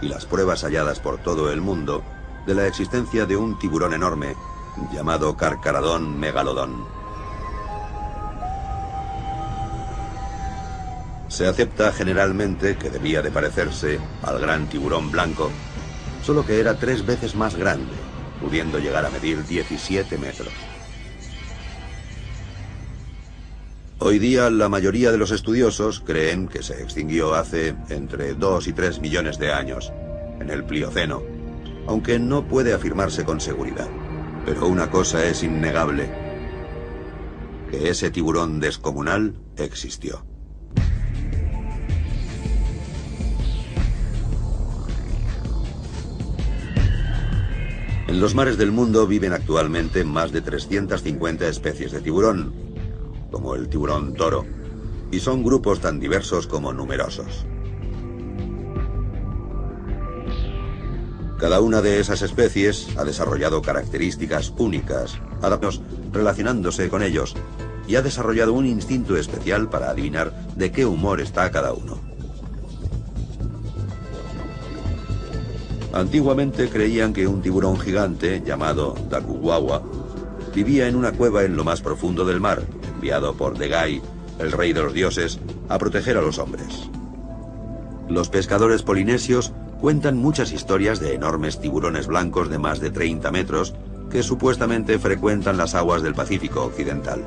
y las pruebas halladas por todo el mundo de la existencia de un tiburón enorme llamado Carcharodon megalodon. Se acepta generalmente que debía de parecerse al gran tiburón blanco, solo que era 3 veces más grande, pudiendo llegar a medir 17 metros. Hoy día la mayoría de los estudiosos creen que se extinguió hace entre 2 y 3 millones de años, en el Plioceno, aunque no puede afirmarse con seguridad. Pero una cosa es innegable, que ese tiburón descomunal existió. En los mares del mundo viven actualmente más de 350 especies de tiburón, como el tiburón toro, y son grupos tan diversos como numerosos. Cada una de esas especies ha desarrollado características únicas, adaptados relacionándose con ellos, y ha desarrollado un instinto especial para adivinar de qué humor está cada uno. Antiguamente creían que un tiburón gigante, llamado Dakuwawa, vivía en una cueva en lo más profundo del mar, enviado por Degai, el rey de los dioses, a proteger a los hombres. Los pescadores polinesios cuentan muchas historias de enormes tiburones blancos de más de 30 metros que supuestamente frecuentan las aguas del Pacífico Occidental.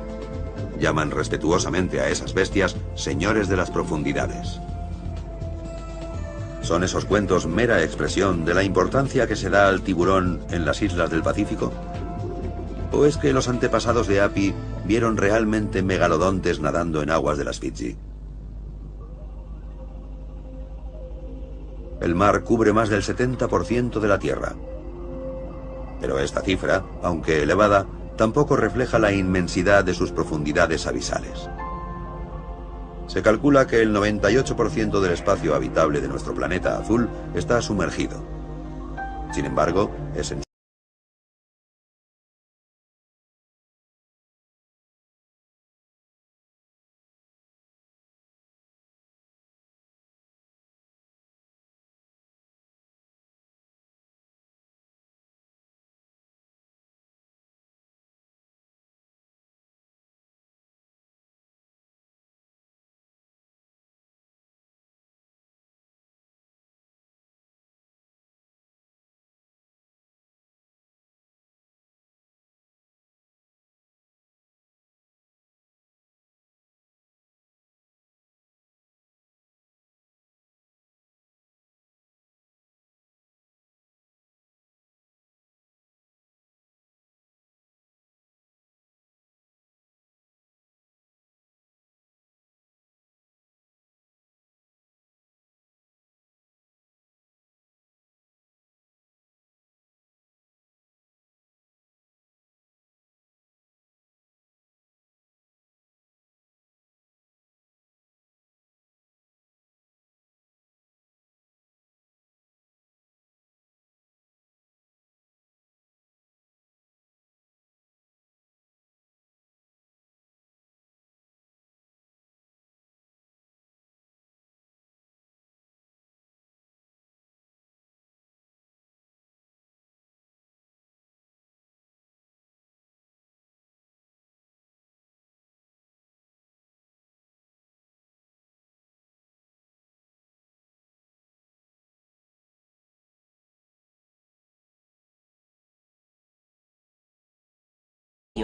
Llaman respetuosamente a esas bestias señores de las profundidades. ¿Son esos cuentos mera expresión de la importancia que se da al tiburón en las islas del Pacífico? ¿O es que los antepasados de Api vieron realmente megalodontes nadando en aguas de las Fiji? El mar cubre más del 70% de la Tierra. Pero esta cifra, aunque elevada, tampoco refleja la inmensidad de sus profundidades abisales. Se calcula que el 98% del espacio habitable de nuestro planeta azul está sumergido. Sin embargo, es en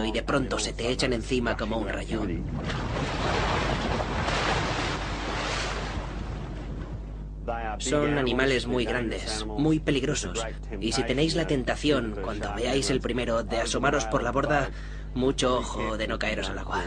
y de pronto se te echan encima como un rayo. Son animales muy grandes, muy peligrosos, y si tenéis la tentación, cuando veáis el primero, de asomaros por la borda, mucho ojo de no caeros al agua.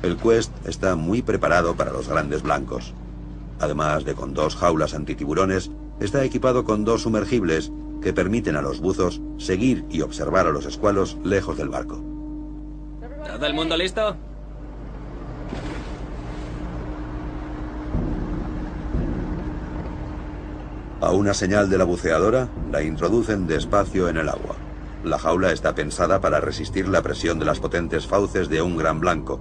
El Quest está muy preparado para los grandes blancos. Además de con 2 jaulas antitiburones, está equipado con 2 sumergibles que permiten a los buzos seguir y observar a los escualos lejos del barco. ¿Todo el mundo listo? A una señal de la buceadora, la introducen despacio en el agua. La jaula está pensada para resistir la presión de las potentes fauces de un gran blanco.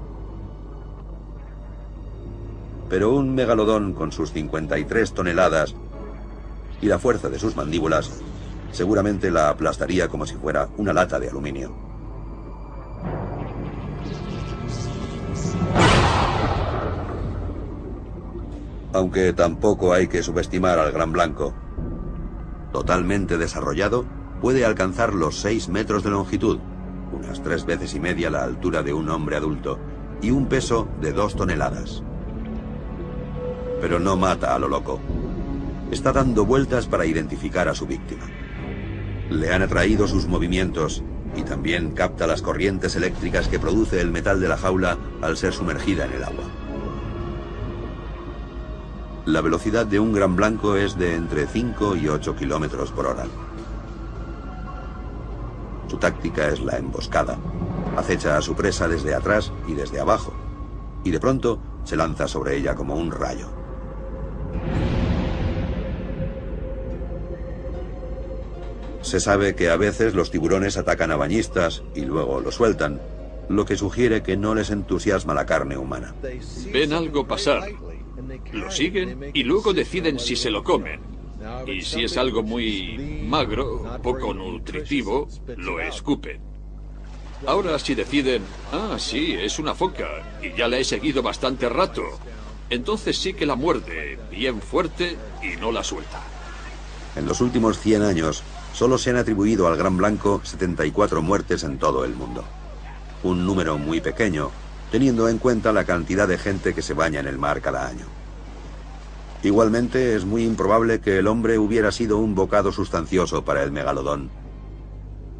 Pero un megalodón con sus 53 toneladas y la fuerza de sus mandíbulas seguramente la aplastaría como si fuera una lata de aluminio. Aunque tampoco hay que subestimar al gran blanco. Totalmente desarrollado, puede alcanzar los 6 metros de longitud, unas 3 veces y media la altura de un hombre adulto, y un peso de 2 toneladas. Pero no mata a lo loco. Está dando vueltas para identificar a su víctima. Le han atraído sus movimientos y también capta las corrientes eléctricas que produce el metal de la jaula al ser sumergida en el agua. La velocidad de un gran blanco es de entre 5 y 8 kilómetros por hora. Su táctica es la emboscada. Acecha a su presa desde atrás y desde abajo, y de pronto se lanza sobre ella como un rayo. Se sabe que a veces los tiburones atacan a bañistas y luego los sueltan, lo que sugiere que no les entusiasma la carne humana. Ven algo pasar, lo siguen y luego deciden si se lo comen. Y si es algo muy magro, poco nutritivo, lo escupen. Ahora si deciden, sí, es una foca y ya la he seguido bastante rato, entonces sí que la muerde bien fuerte y no la suelta. En los últimos 100 años, solo se han atribuido al gran blanco 74 muertes en todo el mundo. Un número muy pequeño, teniendo en cuenta la cantidad de gente que se baña en el mar cada año. Igualmente, es muy improbable que el hombre hubiera sido un bocado sustancioso para el megalodón.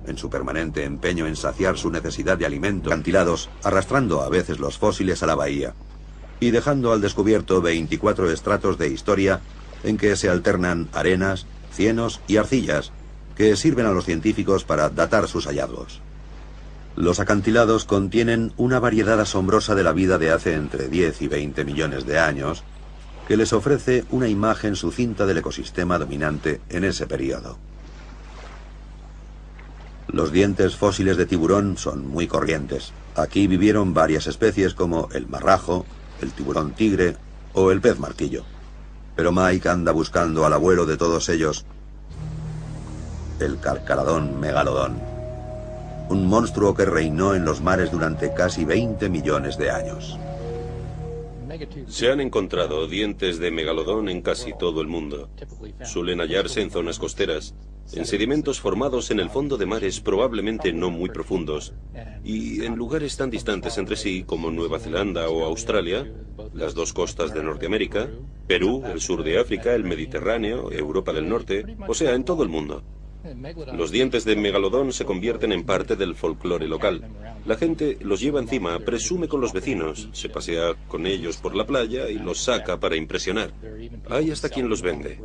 En su permanente empeño en saciar su necesidad de alimento, acantilados, arrastrando a veces los fósiles a la bahía, y dejando al descubierto 24 estratos de historia en que se alternan arenas, cienos y arcillas, que sirven a los científicos para datar sus hallazgos. Los acantilados contienen una variedad asombrosa de la vida de hace entre 10 y 20 millones de años, que les ofrece una imagen sucinta del ecosistema dominante en ese periodo. Los dientes fósiles de tiburón son muy corrientes. Aquí vivieron varias especies como el marrajo, el tiburón tigre o el pez martillo. Pero Mike anda buscando al abuelo de todos ellos, el carcaradón megalodón, un monstruo que reinó en los mares durante casi 20 millones de años. Se han encontrado dientes de megalodón en casi todo el mundo. Suelen hallarse en zonas costeras, en sedimentos formados en el fondo de mares probablemente no muy profundos, y en lugares tan distantes entre sí como Nueva Zelanda o Australia, las dos costas de Norteamérica, Perú, el sur de África, el Mediterráneo, Europa del Norte, o sea, en todo el mundo. Los dientes de megalodón se convierten en parte del folclore local. La gente los lleva encima, presume con los vecinos, se pasea con ellos por la playa y los saca para impresionar. Hay hasta quien los vende.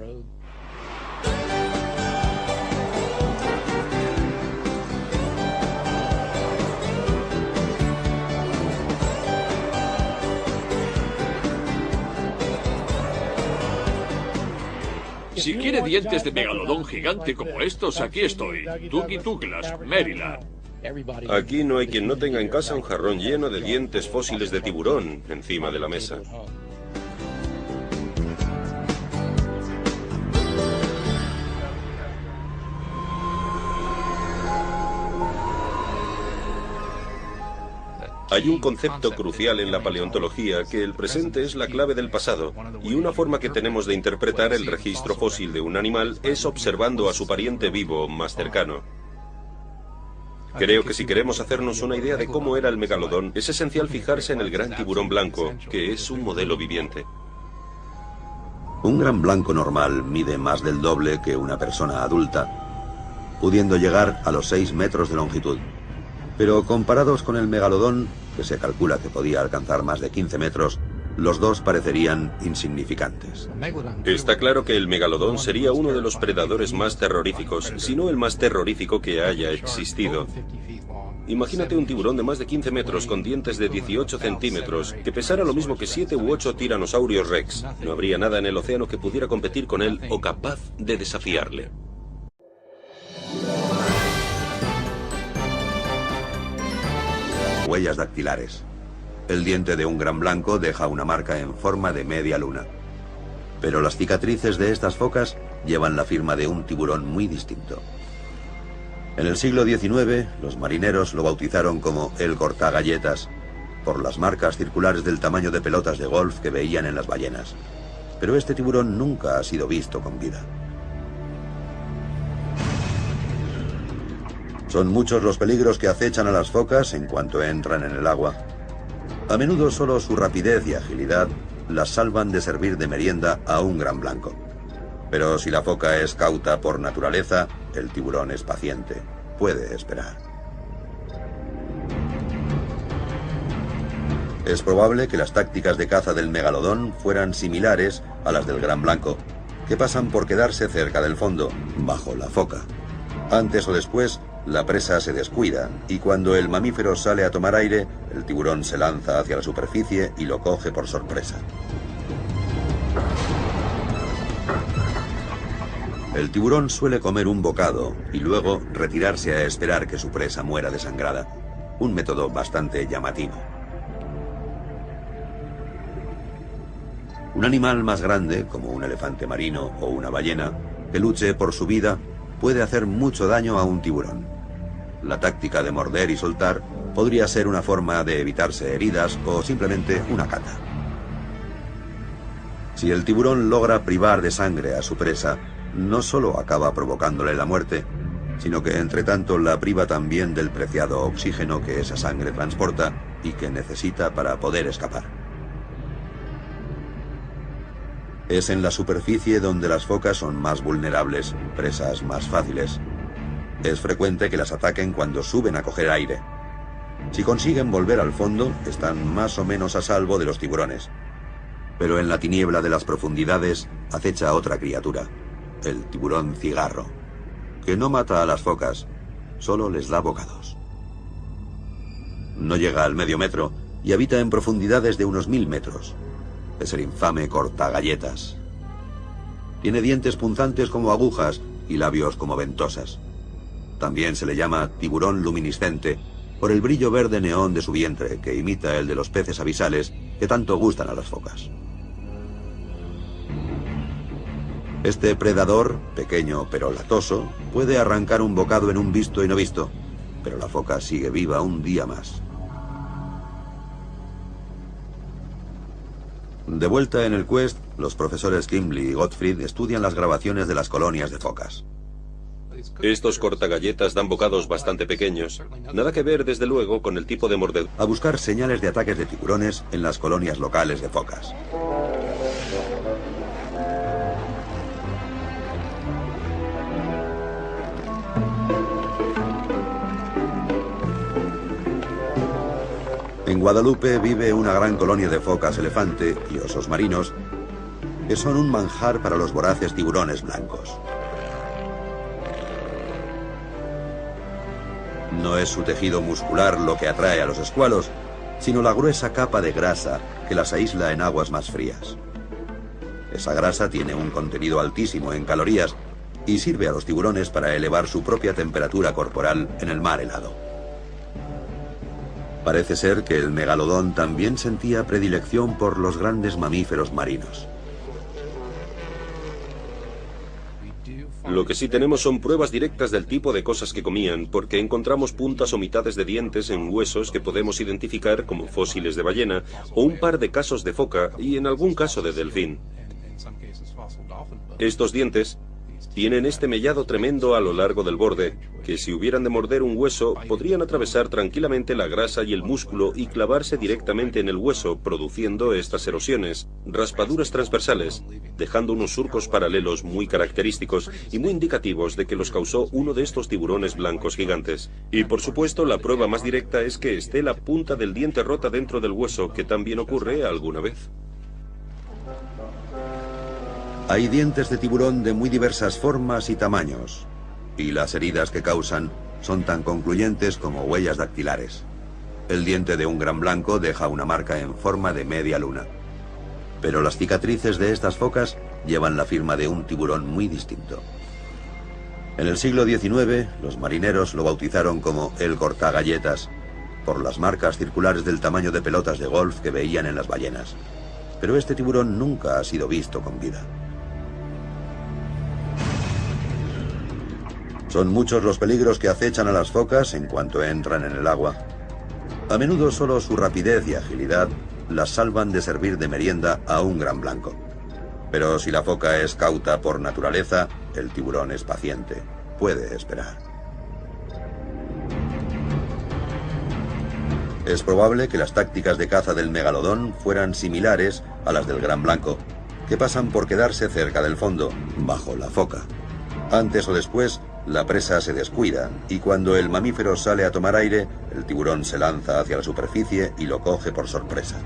Si quiere dientes de megalodón gigante como estos, aquí estoy. Tuki Douglas, Maryland. Aquí no hay quien no tenga en casa un jarrón lleno de dientes fósiles de tiburón encima de la mesa. Hay un concepto crucial en la paleontología, que el presente es la clave del pasado, y una forma que tenemos de interpretar el registro fósil de un animal es observando a su pariente vivo más cercano. Creo que si queremos hacernos una idea de cómo era el megalodón, es esencial fijarse en el gran tiburón blanco, que es un modelo viviente. Un gran blanco normal mide más del doble que una persona adulta, pudiendo llegar a los 6 metros de longitud. Pero comparados con el megalodón, que se calcula que podía alcanzar más de 15 metros, los dos parecerían insignificantes. Está claro que el megalodón sería uno de los predadores más terroríficos, si no el más terrorífico que haya existido. Imagínate un tiburón de más de 15 metros con dientes de 18 centímetros, que pesara lo mismo que 7 u 8 tiranosaurios rex. No habría nada en el océano que pudiera competir con él o capaz de desafiarle. Huellas dactilares. El diente de un gran blanco deja una marca en forma de media luna. Pero las cicatrices de estas focas llevan la firma de un tiburón muy distinto. En el siglo XIX, los marineros lo bautizaron como el cortagalletas, por las marcas circulares del tamaño de pelotas de golf que veían en las ballenas. Pero este tiburón nunca ha sido visto con vida. Son muchos los peligros que acechan a las focas en cuanto entran en el agua. A menudo solo su rapidez y agilidad las salvan de servir de merienda a un gran blanco. Pero si la foca es cauta por naturaleza, el tiburón es paciente. Puede esperar. Es probable que las tácticas de caza del megalodón fueran similares a las del gran blanco, que pasan por quedarse cerca del fondo, bajo la foca. Antes o después, la presa se descuida y cuando el mamífero sale a tomar aire, el tiburón se lanza hacia la superficie y lo coge por sorpresa. El tiburón suele comer un bocado y luego retirarse a esperar que su presa muera desangrada, un método bastante llamativo. Un animal más grande, como un elefante marino o una ballena, que luche por su vida, puede hacer mucho daño a un tiburón. La táctica de morder y soltar podría ser una forma de evitarse heridas o simplemente una cata. Si el tiburón logra privar de sangre a su presa, no solo acaba provocándole la muerte, sino que entre tanto la priva también del preciado oxígeno que esa sangre transporta y que necesita para poder escapar. Es en la superficie donde las focas son más vulnerables, presas más fáciles. Es frecuente que las ataquen cuando suben a coger aire. Si consiguen volver al fondo, están más o menos a salvo de los tiburones. Pero en la tiniebla de las profundidades acecha otra criatura, el tiburón cigarro, que no mata a las focas, solo les da bocados. No llega al medio metro y habita en profundidades de unos 1000 metros. Es el infame cortagalletas. Tiene dientes punzantes como agujas y labios como ventosas. También se le llama tiburón luminiscente por el brillo verde neón de su vientre, que imita el de los peces abisales que tanto gustan a las focas. Este predador, pequeño pero latoso, puede arrancar un bocado en un visto y no visto, pero la foca sigue viva un día más. De vuelta en el Quest, los profesores Kimbley y Gottfried estudian las grabaciones de las colonias de focas. Estos cortagalletas dan bocados bastante pequeños. Nada que ver, desde luego, con el tipo de mordedura. A buscar señales de ataques de tiburones en las colonias locales de focas. En Guadalupe vive una gran colonia de focas elefante y osos marinos que son un manjar para los voraces tiburones blancos. No es su tejido muscular lo que atrae a los escualos, sino la gruesa capa de grasa que las aísla en aguas más frías. Esa grasa tiene un contenido altísimo en calorías y sirve a los tiburones para elevar su propia temperatura corporal en el mar helado. Parece ser que el megalodón también sentía predilección por los grandes mamíferos marinos. Lo que sí tenemos son pruebas directas del tipo de cosas que comían, porque encontramos puntas o mitades de dientes en huesos que podemos identificar como fósiles de ballena, o un par de casos de foca y en algún caso de delfín. Estos dientes tienen este mellado tremendo a lo largo del borde, que si hubieran de morder un hueso, podrían atravesar tranquilamente la grasa y el músculo y clavarse directamente en el hueso, produciendo estas erosiones, raspaduras transversales, dejando unos surcos paralelos muy característicos y muy indicativos de que los causó uno de estos tiburones blancos gigantes. Y por supuesto, la prueba más directa es que esté la punta del diente rota dentro del hueso, que también ocurre alguna vez. Hay dientes de tiburón de muy diversas formas y tamaños, y las heridas que causan son tan concluyentes como huellas dactilares. El diente de un gran blanco deja una marca en forma de media luna. Pero las cicatrices de estas focas llevan la firma de un tiburón muy distinto. En el siglo XIX, los marineros lo bautizaron como el cortagalletas, por las marcas circulares del tamaño de pelotas de golf que veían en las ballenas. Pero este tiburón nunca ha sido visto con vida. Son muchos los peligros que acechan a las focas en cuanto entran en el agua. A menudo solo su rapidez y agilidad las salvan de servir de merienda a un gran blanco. Pero si la foca es cauta por naturaleza, el tiburón es paciente. Puede esperar. Es probable que las tácticas de caza del megalodón fueran similares a las del gran blanco, que pasan por quedarse cerca del fondo, bajo la foca. Antes o después, la presa se descuida y cuando el mamífero sale a tomar aire, el tiburón se lanza hacia la superficie y lo coge por sorpresa.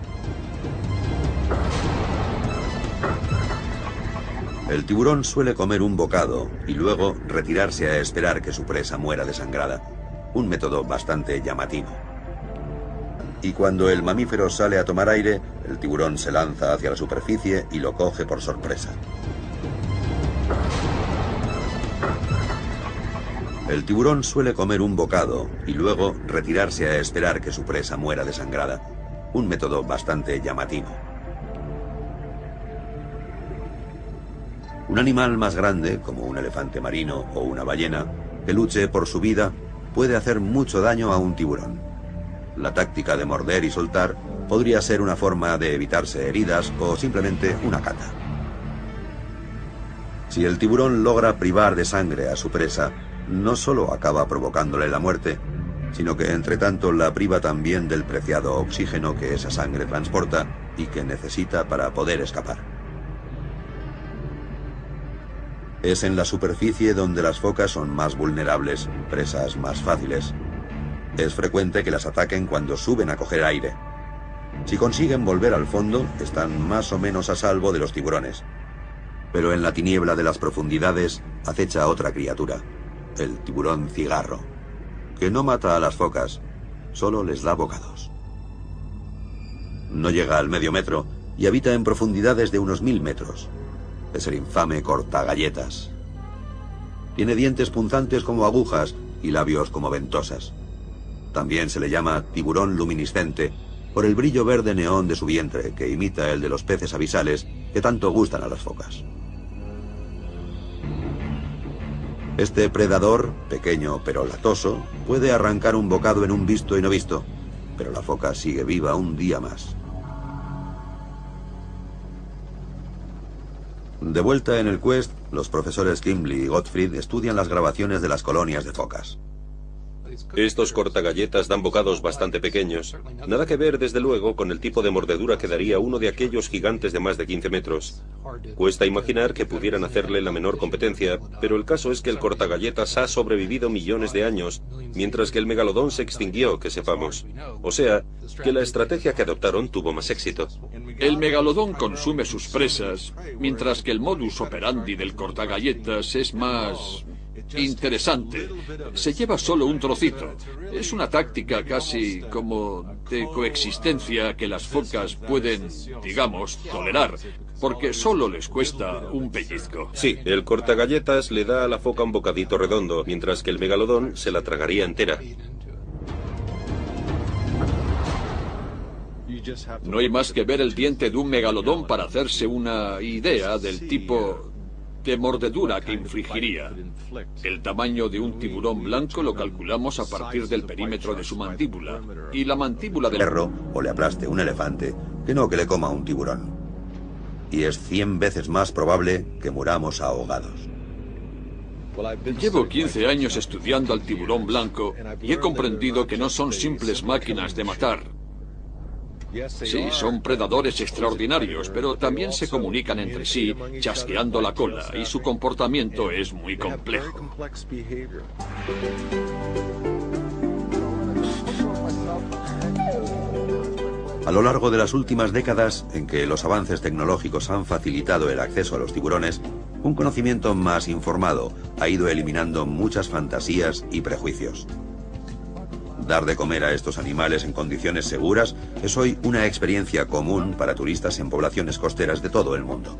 El tiburón suele comer un bocado y luego retirarse a esperar que su presa muera desangrada, un método bastante llamativo. Y cuando el mamífero sale a tomar aire, el tiburón se lanza hacia la superficie y lo coge por sorpresa. El tiburón suele comer un bocado y luego retirarse a esperar que su presa muera desangrada, un método bastante llamativo. Un animal más grande, como un elefante marino o una ballena, que luche por su vida, puede hacer mucho daño a un tiburón. La táctica de morder y soltar podría ser una forma de evitarse heridas o simplemente una cata. Si el tiburón logra privar de sangre a su presa, no solo acaba provocándole la muerte, sino que entre tanto la priva también del preciado oxígeno que esa sangre transporta y que necesita para poder escapar. Es en la superficie donde las focas son más vulnerables, presas más fáciles. Es frecuente que las ataquen cuando suben a coger aire. Si consiguen volver al fondo, están más o menos a salvo de los tiburones. Pero en la tiniebla de las profundidades acecha otra criatura, el tiburón cigarro, que no mata a las focas, solo les da bocados. No llega al medio metro y habita en profundidades de unos 1000 metros. Es el infame cortagalletas. Tiene dientes punzantes como agujas y labios como ventosas. También se le llama tiburón luminiscente por el brillo verde neón de su vientre, que imita el de los peces abisales que tanto gustan a las focas. Este predador, pequeño pero latoso, puede arrancar un bocado en un visto y no visto, pero la foca sigue viva un día más. De vuelta en el Quest, los profesores Kimbley y Gottfried estudian las grabaciones de las colonias de focas. Estos cortagalletas dan bocados bastante pequeños. Nada que ver, desde luego, con el tipo de mordedura que daría uno de aquellos gigantes de más de 15 metros. Cuesta imaginar que pudieran hacerle la menor competencia, pero el caso es que el cortagalletas ha sobrevivido millones de años, mientras que el megalodón se extinguió, que sepamos. O sea, que la estrategia que adoptaron tuvo más éxito. El megalodón consume sus presas, mientras que el modus operandi del cortagalletas es más interesante. Se lleva solo un trocito. Es una táctica casi como de coexistencia que las focas pueden, digamos, tolerar, porque solo les cuesta un pellizco. Sí, el cortagalletas le da a la foca un bocadito redondo, mientras que el megalodón se la tragaría entera. No hay más que ver el diente de un megalodón para hacerse una idea del tipo de mordedura que infligiría. El tamaño de un tiburón blanco lo calculamos a partir del perímetro de su mandíbula, y la mandíbula del perro o le aplaste un elefante que no que le coma un tiburón. Y es 100 veces más probable que muramos ahogados. Llevo 15 años estudiando al tiburón blanco y he comprendido que no son simples máquinas de matar. Sí, son predadores extraordinarios, pero también se comunican entre sí chasqueando la cola y su comportamiento es muy complejo. A lo largo de las últimas décadas, en que los avances tecnológicos han facilitado el acceso a los tiburones, Un conocimiento más informado ha ido eliminando muchas fantasías y prejuicios. Dar de comer a estos animales en condiciones seguras es hoy una experiencia común para turistas en poblaciones costeras de todo el mundo.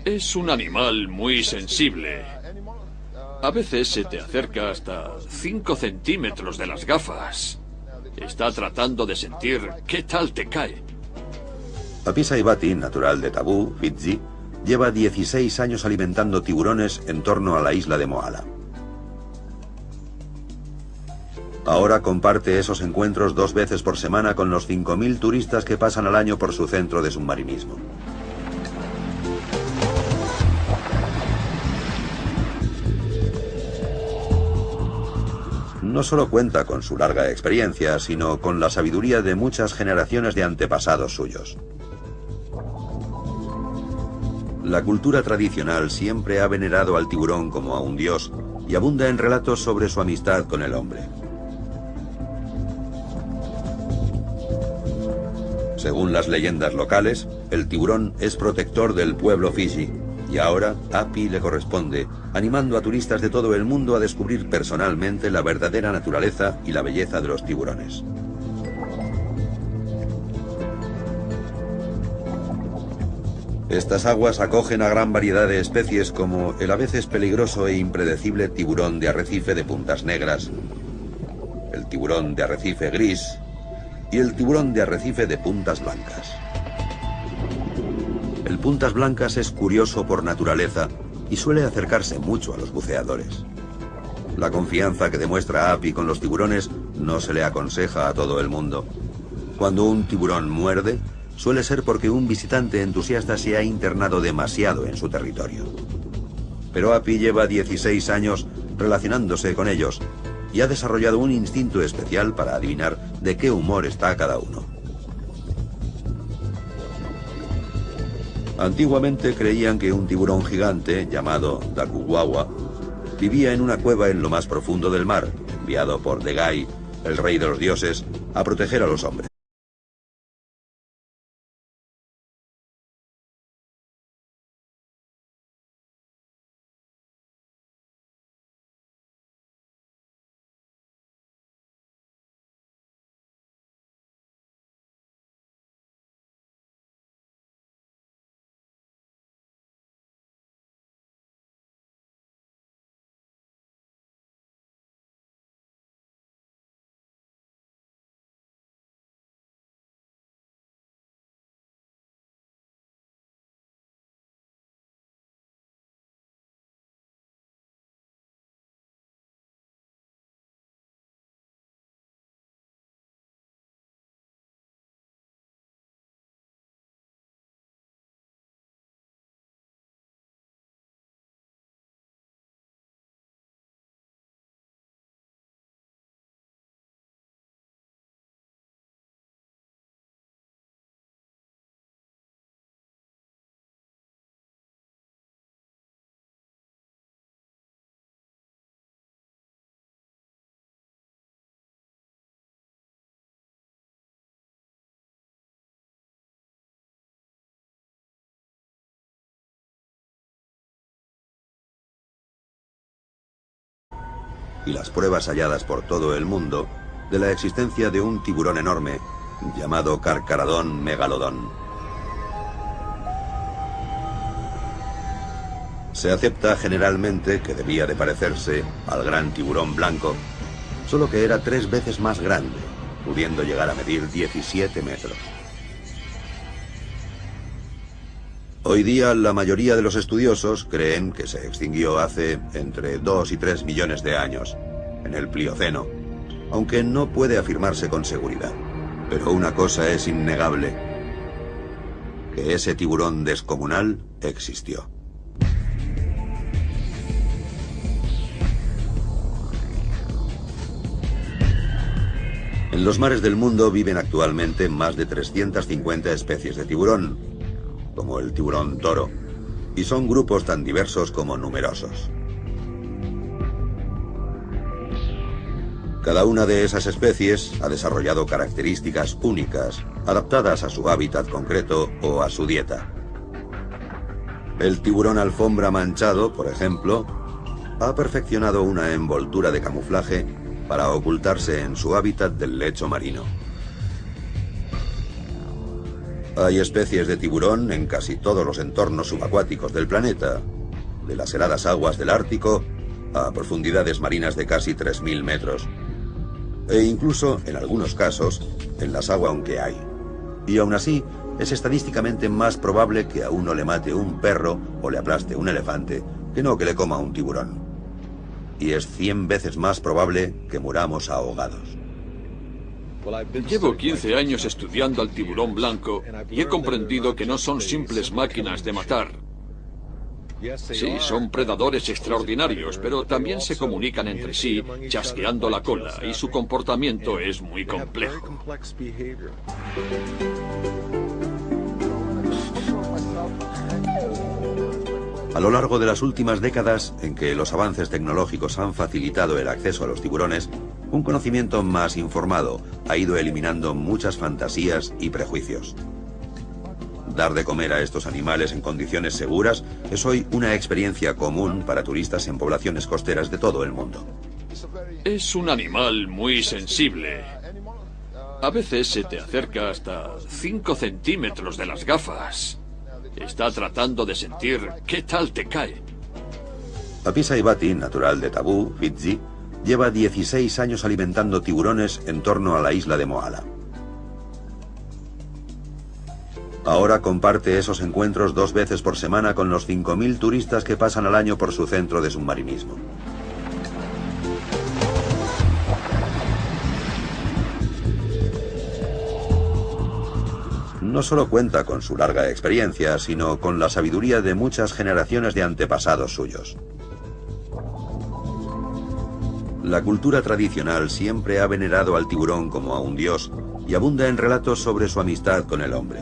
Es un animal muy sensible. A veces se te acerca hasta 5 centímetros de las gafas. Está tratando de sentir qué tal te cae. Api Saibati, natural de Tabú, Fiji, lleva 16 años alimentando tiburones en torno a la isla de Moala. Ahora comparte esos encuentros 2 veces por semana con los 5.000 turistas que pasan al año por su centro de submarinismo. No solo cuenta con su larga experiencia, sino con la sabiduría de muchas generaciones de antepasados suyos. La cultura tradicional siempre ha venerado al tiburón como a un dios y abunda en relatos sobre su amistad con el hombre. Según las leyendas locales, el tiburón es protector del pueblo Fiji y ahora Api le corresponde, animando a turistas de todo el mundo a descubrir personalmente la verdadera naturaleza y la belleza de los tiburones. Estas aguas acogen a gran variedad de especies como el a veces peligroso e impredecible tiburón de arrecife de puntas negras, el tiburón de arrecife gris y el tiburón de arrecife de puntas blancas. El puntas blancas es curioso por naturaleza y suele acercarse mucho a los buceadores. La confianza que demuestra Api con los tiburones no se le aconseja a todo el mundo. Cuando un tiburón muerde, suele ser porque un visitante entusiasta se ha internado demasiado en su territorio. Pero Api lleva 16 años relacionándose con ellos y ha desarrollado un instinto especial para adivinar de qué humor está cada uno. Antiguamente creían que un tiburón gigante, llamado Dakuwawa, vivía en una cueva en lo más profundo del mar, enviado por Degai, el rey de los dioses, a proteger a los hombres. Y las pruebas halladas por todo el mundo de la existencia de un tiburón enorme llamado Carcharodon megalodon. Se acepta generalmente que debía de parecerse al gran tiburón blanco, solo que era 3 veces más grande, pudiendo llegar a medir 17 metros. Hoy día la mayoría de los estudiosos creen que se extinguió hace entre 2 y 3 millones de años, en el Plioceno, aunque no puede afirmarse con seguridad. Pero una cosa es innegable, que ese tiburón descomunal existió. En los mares del mundo viven actualmente más de 350 especies de tiburón, como el tiburón toro, y son grupos tan diversos como numerosos. Cada una de esas especies ha desarrollado características únicas, adaptadas a su hábitat concreto o a su dieta. El tiburón alfombra manchado, por ejemplo, ha perfeccionado una envoltura de camuflaje para ocultarse en su hábitat del lecho marino. Hay especies de tiburón en casi todos los entornos subacuáticos del planeta, de las heladas aguas del Ártico a profundidades marinas de casi 3000 metros. E incluso, en algunos casos, en las aguas aunque hay. Y aún así, es estadísticamente más probable que a uno le mate un perro o le aplaste un elefante que no que le coma un tiburón. Y es 100 veces más probable que muramos ahogados. Llevo 15 años estudiando al tiburón blanco y he comprendido que no son simples máquinas de matar. Sí, son predadores extraordinarios, pero también se comunican entre sí chasqueando la cola y su comportamiento es muy complejo. A lo largo de las últimas décadas, en que los avances tecnológicos han facilitado el acceso a los tiburones, un conocimiento más informado ha ido eliminando muchas fantasías y prejuicios. Dar de comer a estos animales en condiciones seguras es hoy una experiencia común para turistas en poblaciones costeras de todo el mundo. Es un animal muy sensible. A veces se te acerca hasta 5 centímetros de las gafas. Está tratando de sentir qué tal te cae. Api Saibati, natural de Tabú, Fiji, lleva 16 años alimentando tiburones en torno a la isla de Moala. Ahora comparte esos encuentros 2 veces por semana con los 5000 turistas que pasan al año por su centro de submarinismo. No solo cuenta con su larga experiencia, sino con la sabiduría de muchas generaciones de antepasados suyos. La cultura tradicional siempre ha venerado al tiburón como a un dios y abunda en relatos sobre su amistad con el hombre.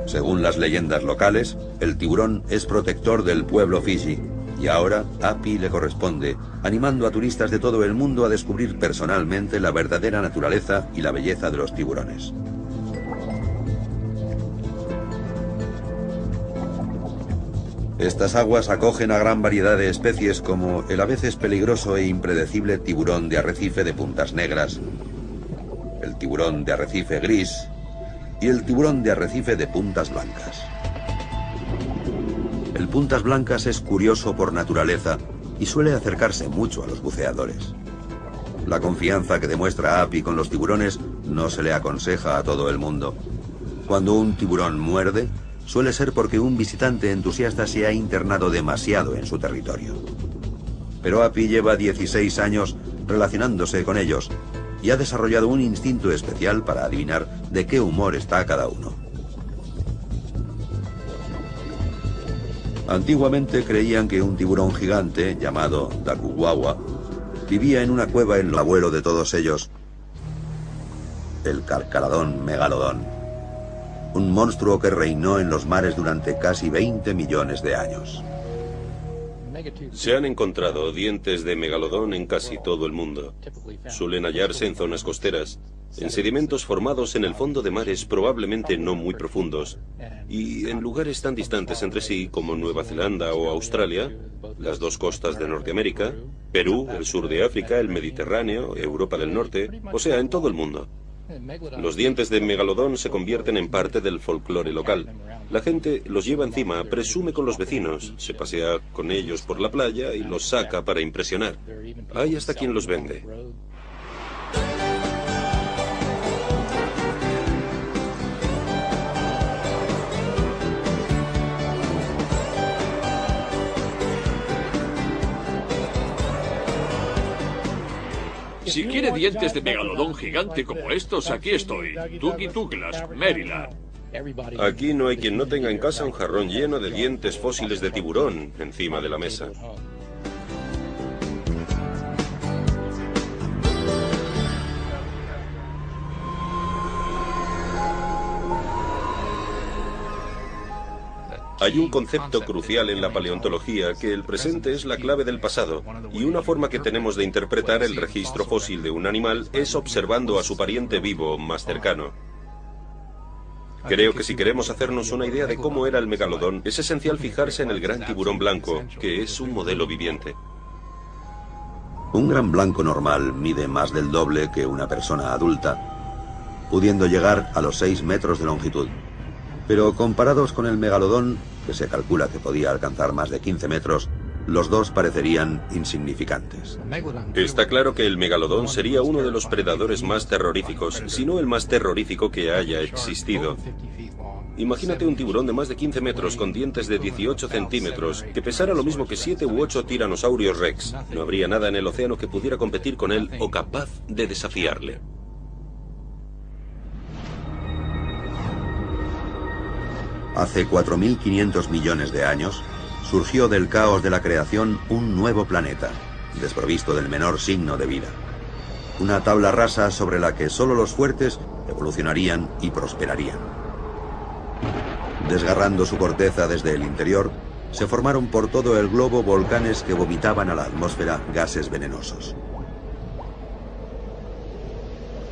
Según las leyendas locales, el tiburón es protector del pueblo Fiji, y ahora Api le corresponde, animando a turistas de todo el mundo a descubrir personalmente la verdadera naturaleza y la belleza de los tiburones. Estas aguas acogen a gran variedad de especies como el a veces peligroso e impredecible tiburón de arrecife de puntas negras, el tiburón de arrecife gris y el tiburón de arrecife de puntas blancas. El puntas blancas es curioso por naturaleza y suele acercarse mucho a los buceadores. La confianza que demuestra Api con los tiburones no se le aconseja a todo el mundo. Cuando un tiburón muerde, suele ser porque un visitante entusiasta se ha internado demasiado en su territorio. Pero Api lleva 16 años relacionándose con ellos y ha desarrollado un instinto especial para adivinar de qué humor está cada uno. Antiguamente creían que un tiburón gigante, llamado Dakuwawa, vivía en una cueva en el abuelo de todos ellos, el Carcaradón megalodón, un monstruo que reinó en los mares durante casi 20 millones de años. Se han encontrado dientes de megalodón en casi todo el mundo. Suelen hallarse en zonas costeras, en sedimentos formados en el fondo de mares probablemente no muy profundos, y en lugares tan distantes entre sí como Nueva Zelanda o Australia, las 2 costas de Norteamérica, Perú, el sur de África, el Mediterráneo, Europa del Norte, o sea, en todo el mundo. Los dientes de megalodón se convierten en parte del folclore local. La gente los lleva encima, presume con los vecinos, se pasea con ellos por la playa y los saca para impresionar. Hay hasta quien los vende. Si quiere dientes de megalodón gigante como estos, aquí estoy. Tuki Douglas, Maryland. Aquí no hay quien no tenga en casa un jarrón lleno de dientes fósiles de tiburón encima de la mesa. Hay un concepto crucial en la paleontología, que el presente es la clave del pasado, y una forma que tenemos de interpretar el registro fósil de un animal es observando a su pariente vivo más cercano. Creo que si queremos hacernos una idea de cómo era el megalodón, es esencial fijarse en el gran tiburón blanco, que es un modelo viviente. Un gran blanco normal mide más del doble que una persona adulta, pudiendo llegar a los 6 metros de longitud. Pero comparados con el megalodón, que se calcula que podía alcanzar más de 15 metros, los dos parecerían insignificantes. Está claro que el megalodón sería uno de los predadores más terroríficos, si no el más terrorífico que haya existido. Imagínate un tiburón de más de 15 metros con dientes de 18 centímetros, que pesara lo mismo que 7 u 8 tiranosaurios rex. No habría nada en el océano que pudiera competir con él o capaz de desafiarle. Hace 4.500 millones de años, surgió del caos de la creación un nuevo planeta, desprovisto del menor signo de vida. Una tabla rasa sobre la que solo los fuertes evolucionarían y prosperarían. Desgarrando su corteza desde el interior, se formaron por todo el globo volcanes que vomitaban a la atmósfera gases venenosos.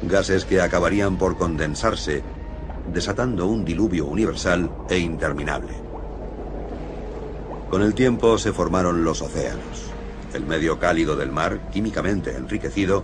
Gases que acabarían por condensarse, desatando un diluvio universal e interminable. Con el tiempo se formaron los océanos. El medio cálido del mar, químicamente enriquecido,